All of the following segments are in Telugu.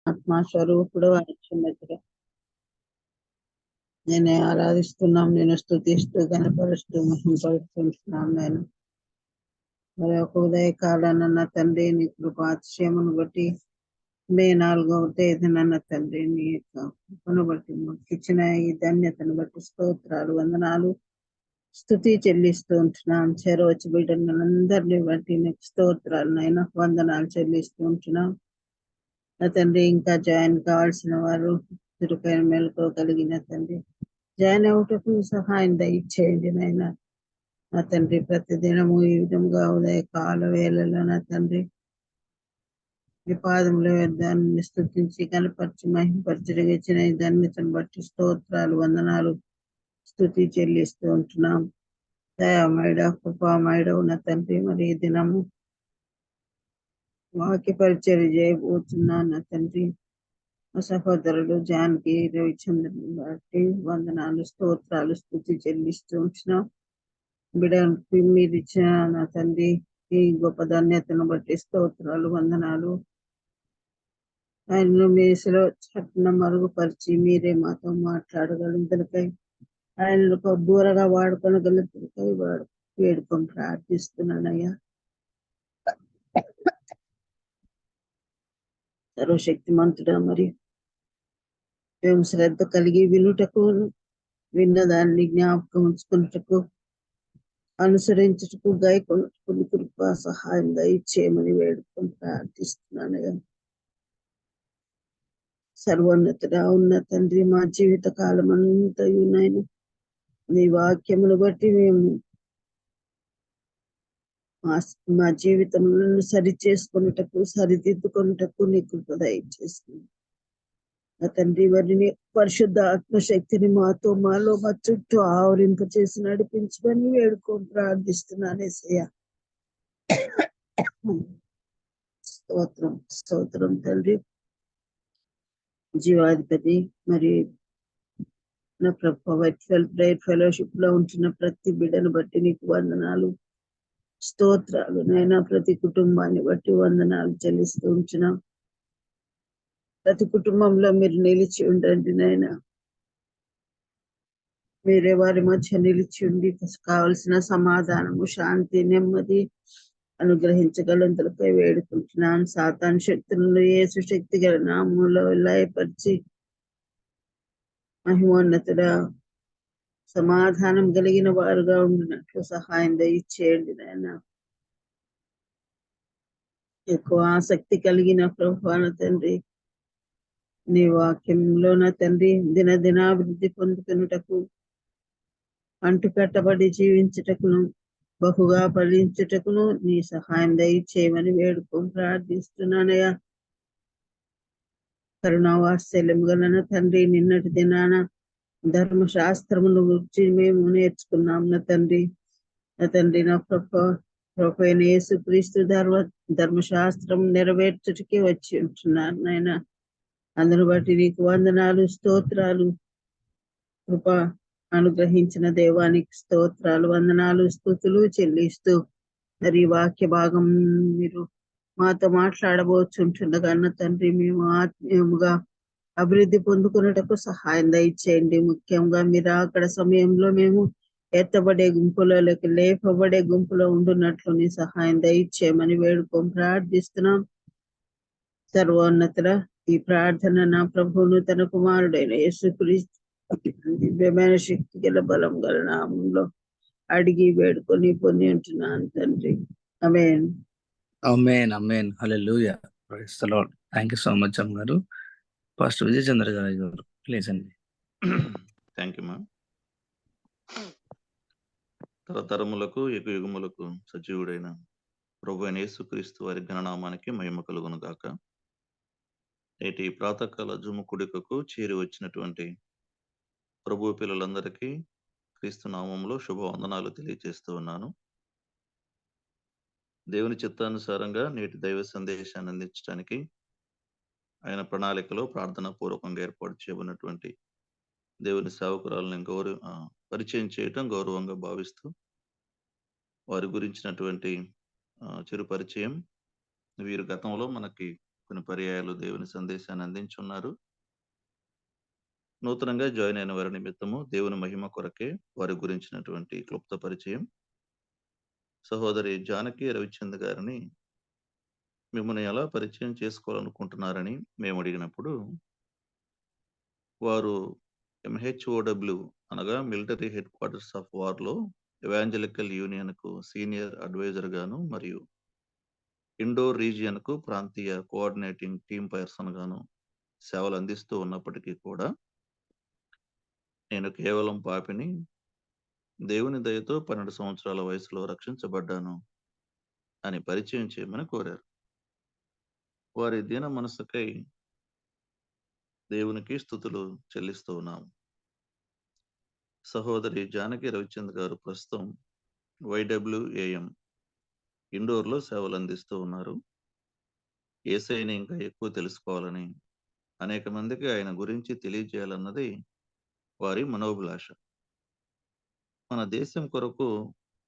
ఆత్మ స్వరూపుడు అత్యున్నతుడు. నేను ఆరాధిస్తున్నాం, నేను స్తుతిస్తూ గణపరుస్తూ మహిమపరుస్తుంటున్నాం. నేను మరి ఒక ఉదయ కాలానన్న తండ్రి నీ కృపాతిశయమును బట్టి మే 4వ తేదీనన్న తండ్రి నీ యొక్క కృపను బట్టి మాకు ఇచ్చిన ఈ ధన్యతను బట్టి స్తోత్రాలు వందనాలు స్తుతి చెల్లిస్తూ ఉంటున్నాం. చేరవచ్చు బిడ్డలందరినీ బట్టి నీకు స్తోత్రాలు నైనా వందనాలు చెల్లిస్తూ ఉంటున్నాం. నా తండ్రి ఇంకా జాయిన్ కావాల్సిన వారు చురుకైన మెలకువగలిగిన తండ్రి జాయిన్ అవుటకు సహాయం దయచేయండి నాయన. నా తండ్రి ప్రతిదినము ఈ విధంగా ఉదయ కాల వేళలో నా తండ్రి మీ పాదముల దాన్ని స్తుతించి కనపరిచి మహింపరిచిన ఈ ధన్యతను బట్టి స్తోత్రాలు వందనాలు స్తుతి చెల్లిస్తూ ఉంటున్నాం. దయామయుడ కృపామయుడ ఉన్న తండ్రి మరి ఈ దినము వాక్య పరిచర్య చేయబోతున్నాను నా తండ్రి. మా సహోదరుడు జాన్కి రవిచంద్రుని బట్టి వందనాలు స్తోత్రాలు స్తుతి చెల్లిస్తూ ఉంటున్నాం. బిడ్డకి మీరు ఇచ్చిన నా తండ్రి ఈ గొప్ప ధన్యతను బట్టి స్తోత్రాలు వందనాలు. ఆయనను మీసులో చట్టన మరుగుపరిచి మీరే మాతో మాట్లాడగలుగుతాయి. ఆయనకు దూరగా వాడుకొనగలుగుతాయి వేడుకొని ప్రార్థిస్తున్నానయ్యా. సర్వశక్తిమంతుడా మరి మేము శ్రద్ధ కలిగి వినుటకు విన్నదాన్ని జ్ఞాపకం ఉంచుకున్నటకు అనుసరించుటకు గాయకొనుటకు కృపా సహాయం దయచేయమని వేడుకొని ప్రార్థిస్తున్నానయ్యా. సర్వోన్నతుడా ఉన్న తండ్రి మా జీవిత కాలం అంతయు నాయన నీ వాక్యమును బట్టి మేము మా జీవితములను సరి చేసుకున్నటకు సరిదిద్దుకున్నటకు నీ కృప దయచేస్తుంది నా తండ్రి. వారిని పరిశుద్ధ ఆత్మశక్తిని మాలో మా చుట్టూ ఆవరింప చేసి నడిపించమని వేడుకొని ప్రార్థిస్తున్నాను యేసయ్యా. స్తోత్రం స్తోత్రం తండ్రి. జీవాధిపతి మరి నా ప్రభు ప్రేయర్ ఫెలోషిప్ లో ఉంటున్న ప్రతి బిడ్డను బట్టి నీకు వందనాలు స్తోత్రాలు నైనా. ప్రతి కుటుంబాన్ని బట్టి వందనాలు చెల్లిస్తూ ఉంటున్నాం. ప్రతి కుటుంబంలో మీరు నిలిచి ఉండండి నాయనా. మీరే వారి మధ్య నిలిచి ఉండి కావలసిన సమాధానము శాంతి నెమ్మది అనుగ్రహించగలంతలపై వేడుకుంటున్నాను. సాతాను శక్తులను యేసు శక్తి గల నామములో లయపరిచి మహిమోన్నతుడా సమాధానం కలిగిన వారుగా ఉండినట్లు సహాయం దయచేయండి నాయన. ఎక్కువ ఆసక్తి కలిగిన ప్రభువాన తండ్రి నీ వాక్యంలో నా తండ్రి దినదినాభివృద్ధి పొందుకున్నటకు అంటుకట్టబడి జీవించుటకును బహుగా ఫలించుటకును నీ సహాయం దయచేయమని వేడుకొని ప్రార్థిస్తున్నానయ్యా. కరుణావాత్సల్యం గలన తండ్రి నిన్నటి దినాన ధర్మశాస్త్రమును గురించి మేము నేర్చుకున్నాం నా తండ్రి. నా తండ్రి నా ప్రభు అయిన యేసుక్రీస్తు ధర్మశాస్త్రం నెరవేర్చుటకే వచ్చి ఉంటున్నారు నాయన. అందును బట్టి నీకు వందనాలు స్తోత్రాలు. కృప అనుగ్రహించిన దేవానికి స్తోత్రాలు వందనాలు స్తుతులు చెల్లిస్తూ మరి వాక్య భాగం మీరు మాతో మాట్లాడబోచుంటుండగా అన్న తండ్రి మేము ఆత్మీయముగా అభివృద్ధి పొందుకున్నటకు సహాయం దయచేయండి. ముఖ్యంగా మీరు అక్కడ సమయంలో మేము ఎత్తబడే గుంపులో లేపబడే గుంపులో ఉండున్నట్లు నీ సహాయం దయచేయమని వేడుకొని ప్రార్థిస్తున్నాం. సర్వోన్నతుల ఈ ప్రార్థన నా ప్రభువును తన కుమారుడైన యేసుక్రీస్తు దివ్యమైన శక్తి గల బలం గల నామంలో అడిగి వేడుకొని పొంది ఉంటున్నాను తండ్రి. ఆమేన్. ఆమేన్ ఆమేన్ హల్లెలూయా. Praise the lord. Thank you so much అమ్మ గారు. ఫస్ట్ విజయ్ చంద్ర గారు ప్లీజ్ అండి. Thank you ma'am. తరతరములకు యుగములకు సజీవుడైన ప్రభు అయిన యేసుక్రీస్తు వారి ఘననామానికి మహిమ కలుగును గాక. నేటి ప్రాతకాల జుమ్ము కుడికకు చేరి వచ్చినటువంటి ప్రభు పిల్లలందరికీ క్రీస్తు నామంలో శుభవందనాలు తెలియజేస్తూ ఉన్నాను. దేవుని చిత్తానుసారంగా నేటి దైవ సందేశాన్ని అందించడానికి ఆయన ప్రణాళికలో ప్రార్థనా పూర్వకంగా ఏర్పాటు చేయబడినటువంటి దేవుని సేవకురాలను పరిచయం చేయటం గౌరవంగా భావిస్తూ వారి గురించినటువంటి చిరు పరిచయం. వీరు గతంలో మనకి కొన్ని పర్యాయాలు దేవుని సందేశాన్ని అందించున్నారు. నూతనంగా జాయిన్ అయిన వారి నిమిత్తము దేవుని మహిమ కొరకే వారి గురించినటువంటి క్లుప్త పరిచయం. సహోదరి జానకి రవిచంద్ గారిని మిమ్మల్ని ఎలా పరిచయం చేసుకోవాలనుకుంటున్నారని మేము అడిగినప్పుడు, వారు MHOW అనగా మిలిటరీ హెడ్ క్వార్టర్స్ ఆఫ్ వార్లో ఎవాంజలికల్ యూనియన్కు సీనియర్ అడ్వైజర్ గాను మరియు ఇండోర్ రీజియన్కు ప్రాంతీయ కోఆర్డినేటింగ్ టీమ్ పర్సన్ గాను సేవలు అందిస్తూ ఉన్నప్పటికీ కూడా, నేను కేవలం పాపిని, దేవుని దయతో 12 సంవత్సరాల వయసులో రక్షించబడ్డాను అని పరిచయం చేయమని కోరారు. వారి దీన మనసుకై దేవునికి స్తుతులు చెల్లిస్తూ ఉన్నాము. సహోదరి జానకి రవిచంద్ గారు ప్రస్తుతం YWAM ఇండోర్లో సేవలు అందిస్తూ ఉన్నారు. యేసయ్యని ఇంకా ఎక్కువ తెలుసుకోవాలని, అనేక మందికి ఆయన గురించి తెలియజేయాలన్నది వారి మనోభిలాష. మన దేశం కొరకు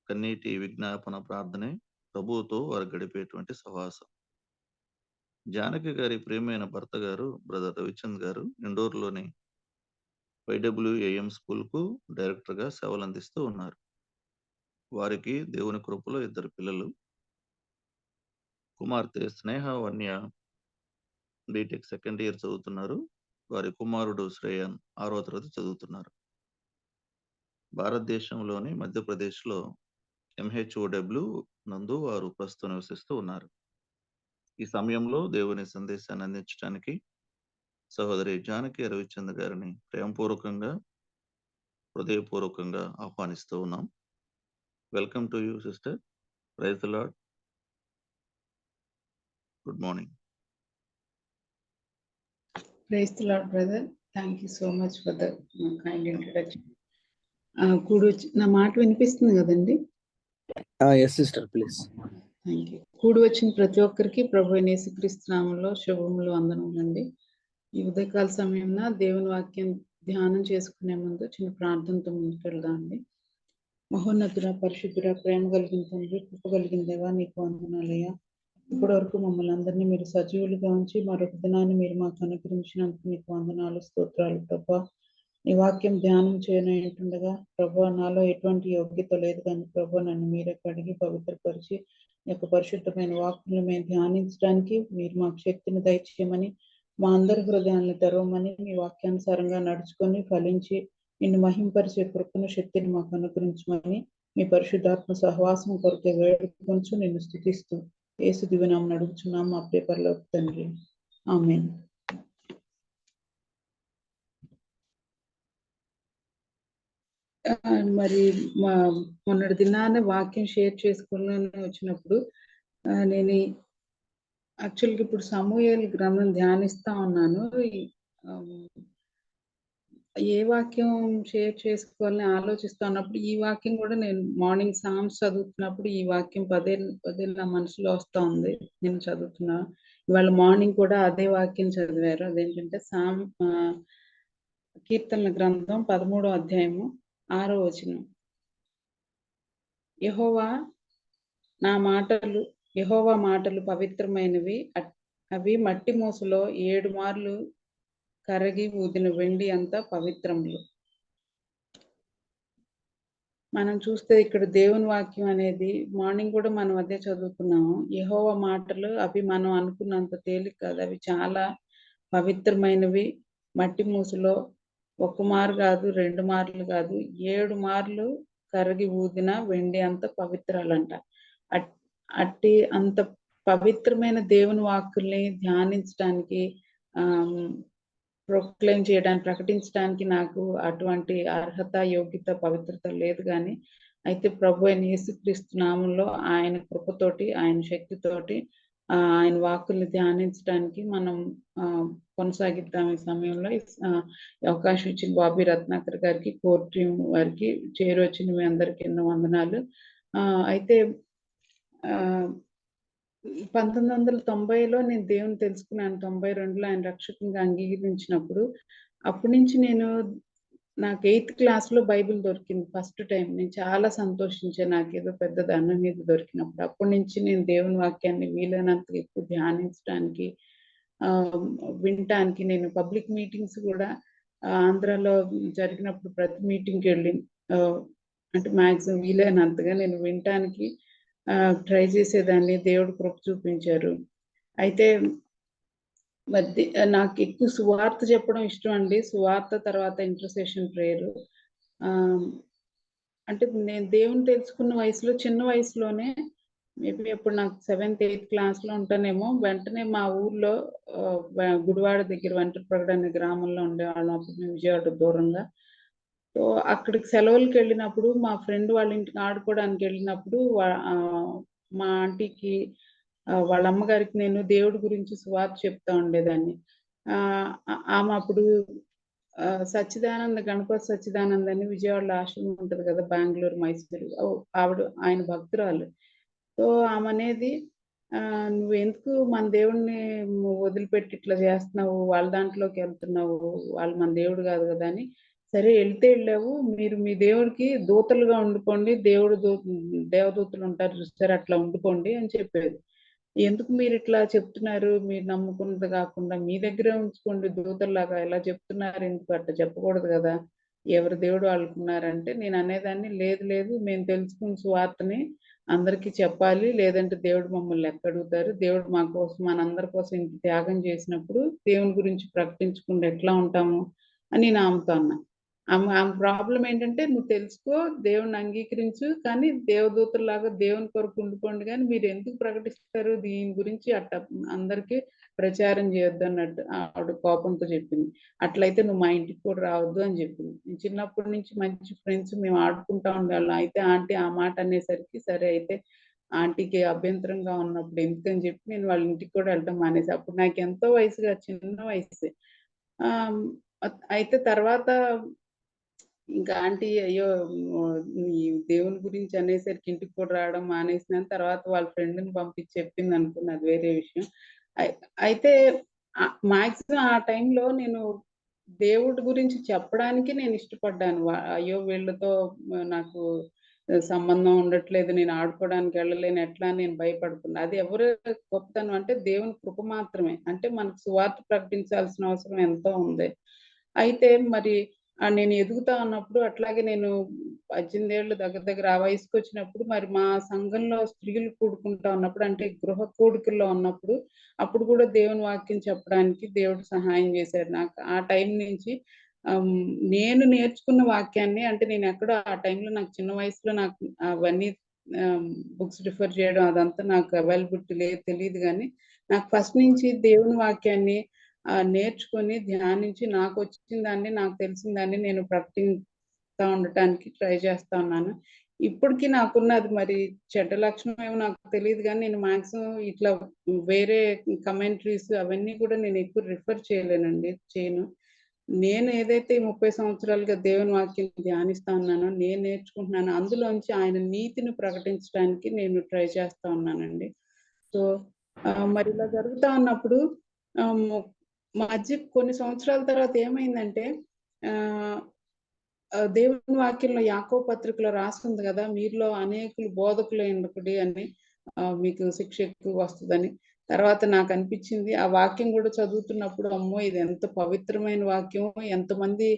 కన్నీటి విజ్ఞాపన ప్రార్థనే ప్రభువుతో వారు గడిపేటువంటి సహవాసం. జానకి గారి ప్రియమైన భర్త గారు బ్రదర్ రవిచంద్ గారు ఇండోర్లోని YWAM స్కూల్కు డైరెక్టర్గా సేవలు అందిస్తూ ఉన్నారు. వారికి దేవుని కృపలో 2 పిల్లలు. కుమార్తె స్నేహ వన్య బీటెక్ సెకండ్ ఇయర్ చదువుతున్నారు. వారి కుమారుడు శ్రేయన్ 6వ తరగతి చదువుతున్నారు. భారతదేశంలోని మధ్యప్రదేశ్లో MHOW నందు వారు ప్రస్తుతం నివసిస్తూ ఉన్నారు. ఈ సమయంలో దేవుని సందేశాన్ని అందించడానికి సహోదరి జానకి రవిచంద్ గారిని ప్రేమపూర్వకంగా, హృదయపూర్వకంగా ఆహ్వానిస్తూ ఉన్నాం. Welcome to you sister. Praise the Lord. Good morning. Praise the Lord, brother. Thank you so much for the kind introduction. నా మాట వినిపిస్తుంది కదండి? Yes sister, please. Thank you. కూడి వచ్చిన ప్రతి ఒక్కరికి ప్రభు అయిన యేసుక్రీస్తు నామములో శుభములు, వందనములండి. ఈ ఉదయకాల సమయంలో దేవుని వాక్యం ధ్యానం చేసుకునే ముందు చిన్న ప్రార్థనతో ముందుకు వెళ్దామండి. మహోన్నతుడ, పరిశుద్ధుడ, ప్రేమ కలిగిన తండ్రి, కృప కలిగిన దేవా, నీకు వందనాలయ్యా. ఇప్పటి వరకు మమ్మల్ని అందరినీ మీరు సజీవులుగా ఉంచి మరొక దినాన్ని మీరు మాకు అనుగ్రహించినందుకు నీకు వందనాలు, స్తోత్రాలు ప్రభా. నీ వాక్యం ధ్యానం చేయనుండగా ప్రభా, నాలో ఎటువంటి యోగ్యత లేదు కానీ ప్రభా, నన్ను మీరే కడిగి పవిత్రపరిచి ఈ యొక్క పరిశుద్ధమైన వాక్యం మేము ధ్యానించడానికి మీరు మాకు శక్తిని దయచేయమని, మా అందరి హృదయాన్ని తెరవమని, మీ వాక్యానుసారంగా నడుచుకొని ఫలించి నిన్ను మహింపరిచే కృపను, శక్తిని మాకు అనుగ్రహించమని మీ పరిశుద్ధాత్మ సహవాసం కొరకే వేడుకొంచు నిన్ను స్తుతిస్తూ యేసు దివ్యనామమున అడుగుచున్నాం మా ప్రియ పరలోక తండ్రి. ఆమేన్. మరి మొన్నటి దినాన వాక్యం షేర్ చేసుకోవాలని వచ్చినప్పుడు నేను యాక్చువల్గా ఇప్పుడు సమూయేలు గ్రంథం ధ్యానిస్తా ఉన్నాను. ఏ వాక్యం షేర్ చేసుకోవాలని ఆలోచిస్తా ఉన్నప్పుడు ఈ వాక్యం కూడా నేను మార్నింగ్ సామ్స్ చదువుతున్నప్పుడు ఈ వాక్యం పదే నా మనసులో వస్తూ ఉంది. నేను చదువుతున్నా ఇవాళ మార్నింగ్ కూడా అదే వాక్యం చదివారు. అదేంటంటే కీర్తనల గ్రంథం 13వ అధ్యాయము 6వ వచనం. యెహోవా మాటలు పవిత్రమైనవి, అవి మట్టి మూసలో 7 మార్లు కరగి ఊదిన వెండి అంతా పవిత్రములు. మనం చూస్తే ఇక్కడ దేవుని వాక్యం అనేది మార్నింగ్ కూడా మనం అదే చదువుకున్నాము. యెహోవా మాటలు అవి మనం అనుకున్నంత తేలిక కాదు, అవి చాలా పవిత్రమైనవి. మట్టి మూసలో 1 మారు కాదు, 2 మార్లు కాదు, 7 మార్లు కరగి ఊదిన వెండి అంత పవిత్రాలంట. అట్టి అంత పవిత్రమైన దేవుని వాక్కుల్ని ధ్యానించడానికి, ప్రొక్లెయిమ్ చేయడానికి, ప్రకటించడానికి నాకు అటువంటి అర్హత, యోగ్యత, పవిత్రత లేదు. కానీ అయితే ప్రభు అయిన యేసుక్రీస్తు నామంలో ఆయన కృపతోటి, ఆయన శక్తితోటి ఆయన వాక్కుల్ని ధ్యానించడానికి మనం కొనసాగిద్దాం. ఈ సమయంలో అవకాశం ఇచ్చిన బాబీ రత్నాకర్ గారికి, కోర్ టీం వారికి, చేరొచ్చిన మీ అందరికీ ఎన్నో వందనాలు. అయితే 1990లో నేను దేవుని తెలుసుకున్నాను. 92లో ఆయన రక్షకునిగా అంగీకరించినప్పుడు, అప్పటి నుంచి నాకు 8th క్లాస్లో బైబిల్ దొరికింది ఫస్ట్ టైం. నేను చాలా సంతోషించాను. నాకేదో పెద్ద ధనం మీద దొరికినప్పుడు. అప్పటి నుంచి నేను దేవుని వాక్యాన్ని వీలైనంత ఎక్కువ ధ్యానించడానికి, వినటానికి. నేను పబ్లిక్ మీటింగ్స్ కూడా ఆంధ్రాలో జరిగినప్పుడు ప్రతి మీటింగ్కి వెళ్ళి అంటే మ్యాక్సిమం వీలైనంతగా నేను వినటానికి ట్రై చేసేదాన్ని. దేవుడు కృప చూపించారు. అయితే మరి నాకు ఎక్కువ సువార్త చెప్పడం ఇష్టం అండి. సువార్త తర్వాత ఇంటర్సెషన్ ప్రేయర్. అంటే నేను దేవుని తెలుసుకున్న వయసులో, చిన్న వయసులోనే మేబీ అప్పుడు నాకు 7th, 8th క్లాస్‌లో ఉంటానేమో, వెంటనే మా ఊర్లో గుడివాడ దగ్గర వెంట్రపగడ అనే గ్రామంలో ఉండేవాళ్ళం. అప్పుడు మేము విజయవాడ దూరంగా. సో, అక్కడికి సెలవులకెళ్ళినప్పుడు మా ఫ్రెండ్ వాళ్ళ ఇంటికి ఆడుకోవడానికి వెళ్ళినప్పుడు మా ఆంటీకి వాళ్ళ అమ్మగారికి నేను దేవుడి గురించి సువార్త చెప్తా ఉండేదాన్ని. ఆమె అప్పుడు గణపతి సచ్చిదానంద అని విజయవాడలో ఆశ్రమం ఉంటది కదా! బెంగుళూరు, మైసూరు. ఆయన భక్తురాలు. సో, ఆమనేది "నువ్వెందుకు మన దేవుడిని వదిలిపెట్టి ఇట్లా చేస్తున్నావు? వాళ్ళ దాంట్లోకెళ్తున్నావు. వాళ్ళు మన దేవుడు కాదు కదా!" అని. "సరే ఎళ్తే ఎళ్ళావు. మీరు మీ దేవుడికి దూతలుగా ఉండిపోండి. దేవదూతలు ఉంటారు చూసారా? అట్లా ఉండిపోండి" అని చెప్పేది. "ఎందుకు మీరిట్లా చెప్తున్నారు? మీరు నమ్ముకున్నది కాకుండా మీ దగ్గరే ఉంచుకోండి దూతల్లాగా. ఇలా చెప్తున్నారు ఎందుకు? అట్లా చెప్పకూడదు కదా! ఎవరి దేవుడు వాళ్ళకున్నారంటే." నేను అనేదాన్ని, "లేదు లేదు, మేము తెలుసుకున్న సువార్తని అందరికీ చెప్పాలి. లేదంటే దేవుడు మమ్మల్ని లెక్కడుగుతారు. దేవుడు మా కోసం, మనందరి కోసం ఇంత త్యాగం చేసినప్పుడు దేవుని గురించి ప్రకటించకుండా ఎట్లా ఉంటాము" అని నేను ఆమెతో అన్నా. ఆమె ప్రాబ్లమ్ ఏంటంటే, "నువ్వు తెలుసుకో, దేవుడిని అంగీకరించు, కానీ దేవదూతల్లాగా దేవుని కొరకు ఉండిపోండి గానీ మీరెందుకు ప్రకటిస్తారు దీని గురించి అందరికీ ప్రచారం చేయొద్దు" అన్నట్టు ఆవిడ కోపంతో చెప్పింది. "అట్లయితే నువ్వు మా ఇంటికి కూడా రావద్దు" అని చెప్పింది. నేను చిన్నప్పటి నుంచి మంచి ఫ్రెండ్స్, మేము ఆడుకుంటా ఉండేవాళ్ళం. అయితే ఆంటీ ఆ మాట అనేసరికి, సరే అయితే ఆంటీకి అభ్యంతరంగా ఉన్నప్పుడు ఎందుకని చెప్పి నేను వాళ్ళ ఇంటికి కూడా వెళ్ళటం మానేసా. అప్పుడు నాకెంతో వయసుగా, చిన్న వయస్సే. అయితే తర్వాత ఇంకా ఆంటీ అయ్యో! ఈ దేవుని గురించి అనేసరికి ఇంటికి కూడా రావడం మానేసినాను. తర్వాత వాళ్ళ ఫ్రెండ్‌ని పంపించి చెప్పిందనుకున్నా, అది వేరే విషయం. అయి అయితే మాక్సిమం ఆ టైంలో నేను దేవుడి గురించి చెప్పడానికి నేను ఇష్టపడ్డాను. అయ్యో! వీళ్ళతో నాకు సంబంధం ఉండట్లేదు. నేను ఆడుకోవడానికి వెళ్ళలేను. ఎట్లా అని నేను భయపడుతున్నా. అది ఎవరు గొప్పతనం అంటే దేవుని కృప మాత్రమే. అంటే మనకు సువార్త ప్రకటించాల్సిన అవసరం ఎంతో ఉంది. అయితే మరి నేను ఎదుగుతా ఉన్నప్పుడు అట్లాగే నేను 18 ఏళ్ళు దగ్గర దగ్గర ఆ వయసుకొచ్చినప్పుడు మరి మా సంఘంలో స్త్రీలు కూడుకుంటా ఉన్నప్పుడు, అంటే గృహ కూడికల్లో ఉన్నప్పుడు, అప్పుడు కూడా దేవుని వాక్యం చెప్పడానికి దేవుడు సహాయం చేశాడు నాకు. ఆ టైం నుంచి నేను నేర్చుకున్న వాక్యాన్ని, అంటే నేనెక్కడో ఆ టైంలో నాకు చిన్న వయసులో నాకు అవన్నీ బుక్స్ రిఫర్ చేయడం అదంతా నాకు అవైలబిలిటీ తెలీదు గానీ, నాకు ఫస్ట్ నుంచి దేవుని వాక్యాన్ని నేర్చుకొని, ధ్యానించి నాకొచ్చిన దాన్ని, నాకు తెలిసిన దాన్ని నేను ప్రకటిస్తా ఉండటానికి ట్రై చేస్తా ఉన్నాను. ఇప్పటికి నాకున్నది మరి చెడ్డ లక్షణం ఏమో నాకు తెలీదు గానీ, నేను మాక్సిమం ఇట్లా వేరే కమెంటరీస్ అవన్నీ కూడా నేను ఎక్కువ రిఫర్ చేయను. నేను ఏదైతే 30 సంవత్సరాలుగా దేవుని వాక్యం ధ్యానిస్తా ఉన్నానో, నేను నేర్చుకుంటున్నానో, అందులోంచి ఆయన నీతిని ప్రకటించడానికి నేను ట్రై చేస్తా ఉన్నానండి. సో, మరి ఇలా జరుగుతా ఉన్నప్పుడు కొన్ని సంవత్సరాల తర్వాత ఏమైందంటే, దేవుని వాక్యంలో యాకోబు పత్రికలో రాసుంది గదా! మీలో అనేకులు బోధకులైండుకుడి అని, మీకు శిక్ష ఎక్కువ వస్తదని. తర్వాత నాకనిపించింది ఆ వాక్యం గూడా చదువుతున్నప్పుడు, అమ్మో! ఇది ఎంత పవిత్రమైన వాక్యమో, ఎంతమంది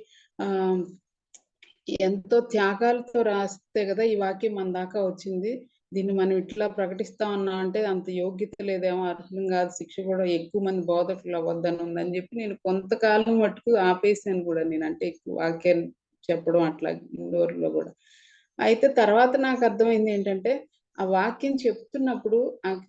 ఎంతో త్యాగాలతో రాస్తే గదా! ఈ వాక్యం మన దాకా వచ్చింది. దీన్ని మనం ఇట్లా ప్రకటిస్తా ఉన్నాం అంటే అంత యోగ్యత లేదేమో, అర్హులం గాదు, శిక్ష గూడా ఎక్కువ మంది బోధకులు అవ్వద్దని ఉందని జెప్పి నేను కొంతకాలం మట్టుకు ఆపేసాను గూడా నేను. అంటే ఎక్కువ వాక్యాన్ని చెప్పడం అట్లా ఇండోర్‌లో గూడా. అయితే తర్వాత నాకర్థమైందేంటంటే, ఆ వాక్యం చెప్తున్నప్పుడు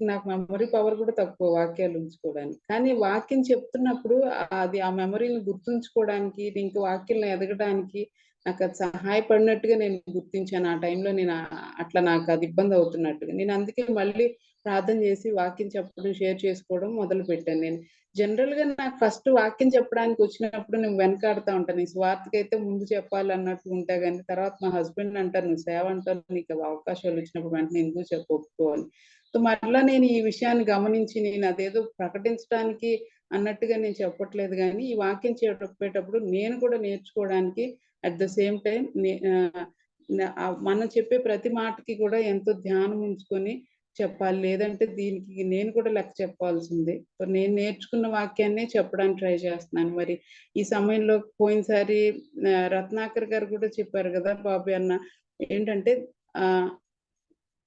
నాకు మెమరీ పవర్ గూడా తక్కువ వాక్యాలు ఉంచుకోవడానికి. కానీ వాక్యం చెప్తున్నప్పుడు అది ఆ మెమరీని గుర్తుంచుకోవడానికి, ఇంక వాక్యంలో ఎదగడానికి నాకది సహాయపడినట్టుగా నేను గుర్తించాను. ఆ టైంలో నేను అట్లా నాకది ఇబ్బందవుతున్నట్టుగా. నేను అందుకే మళ్ళీ ప్రార్థన చేసి వాక్యం చెప్పడం, షేర్ చేసుకోవడం మొదలుపెట్టాను నేను. జనరల్‌గా నాకు ఫస్ట్ వాక్యం చెప్పడానికొచ్చినప్పుడు నేను వెనకాడుతా ఉంటాను. ఈ సువార్తకైతే ముందు చెప్పాలన్నట్టు ఉంటా గానీ, తర్వాత మా హస్బెండ్ అంటారు, "నువ్వు సేవ అంటావు, నీకు అవకాశాలొచ్చినప్పుడు వెంటనే ఎందుకు ఒప్పుకో" అని. సో, మరలా నేను ఈ విషయాన్ని గమనించి, నేను అదేదో ప్రకటించడానికి అన్నట్టుగా నేను చెప్పట్లేదు గానీ, ఈ వాక్యం చెప్పేటప్పుడు నేను కూడా నేర్చుకోవడానికి అట్ ద సేమ్ టైమ్ మనం చెప్పే ప్రతి మాటకి కూడా ఎంతో ధ్యానం ఉంచుకొని, చెప్పాలి, లేదంటే దీనికి నేను కూడా లెక్క చెప్పాల్సిందే. సో నేను నేర్చుకున్న వాక్యాన్ని చెప్పడానికి ట్రై చేస్తున్నాను. మరి ఈ సమయంలో పోయినసారి రత్నాకర్ గారు కూడా చెప్పారు కదా బాబీ అన్న, ఏంటంటే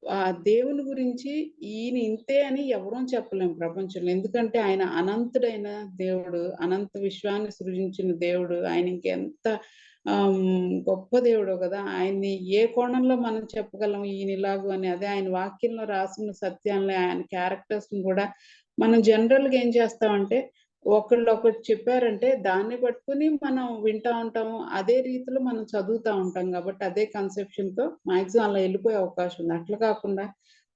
ఆ దేవుని గురించి ఈయన ఇంతే అని ఎవరూ చెప్పలేం ప్రపంచంలో. ఎందుకంటే ఆయన అనంతుడైన దేవుడు, అనంత విశ్వాన్ని సృజించిన దేవుడు. ఆయన ఇంకెంత గొప్ప దేవుడో కదా. ఆయన్ని ఏ కోణంలో మనం చెప్పగలం ఈయన ఇలాగు అని. అదే ఆయన వాక్యంలో రాసిన సత్యాలని, ఆయన క్యారెక్టర్స్ ని కూడా మనం జనరల్ గా ఏం చేస్తామంటే, ఒకళ్ళు ఒకటి చెప్పారంటే దాన్ని పట్టుకుని మనం వింటా ఉంటాము. అదే రీతిలో మనం చదువుతా ఉంటాం కాబట్టి అదే కన్సెప్షన్ తో మాక్సిమం అలా వెళ్ళిపోయే అవకాశం ఉంది. అట్లా కాకుండా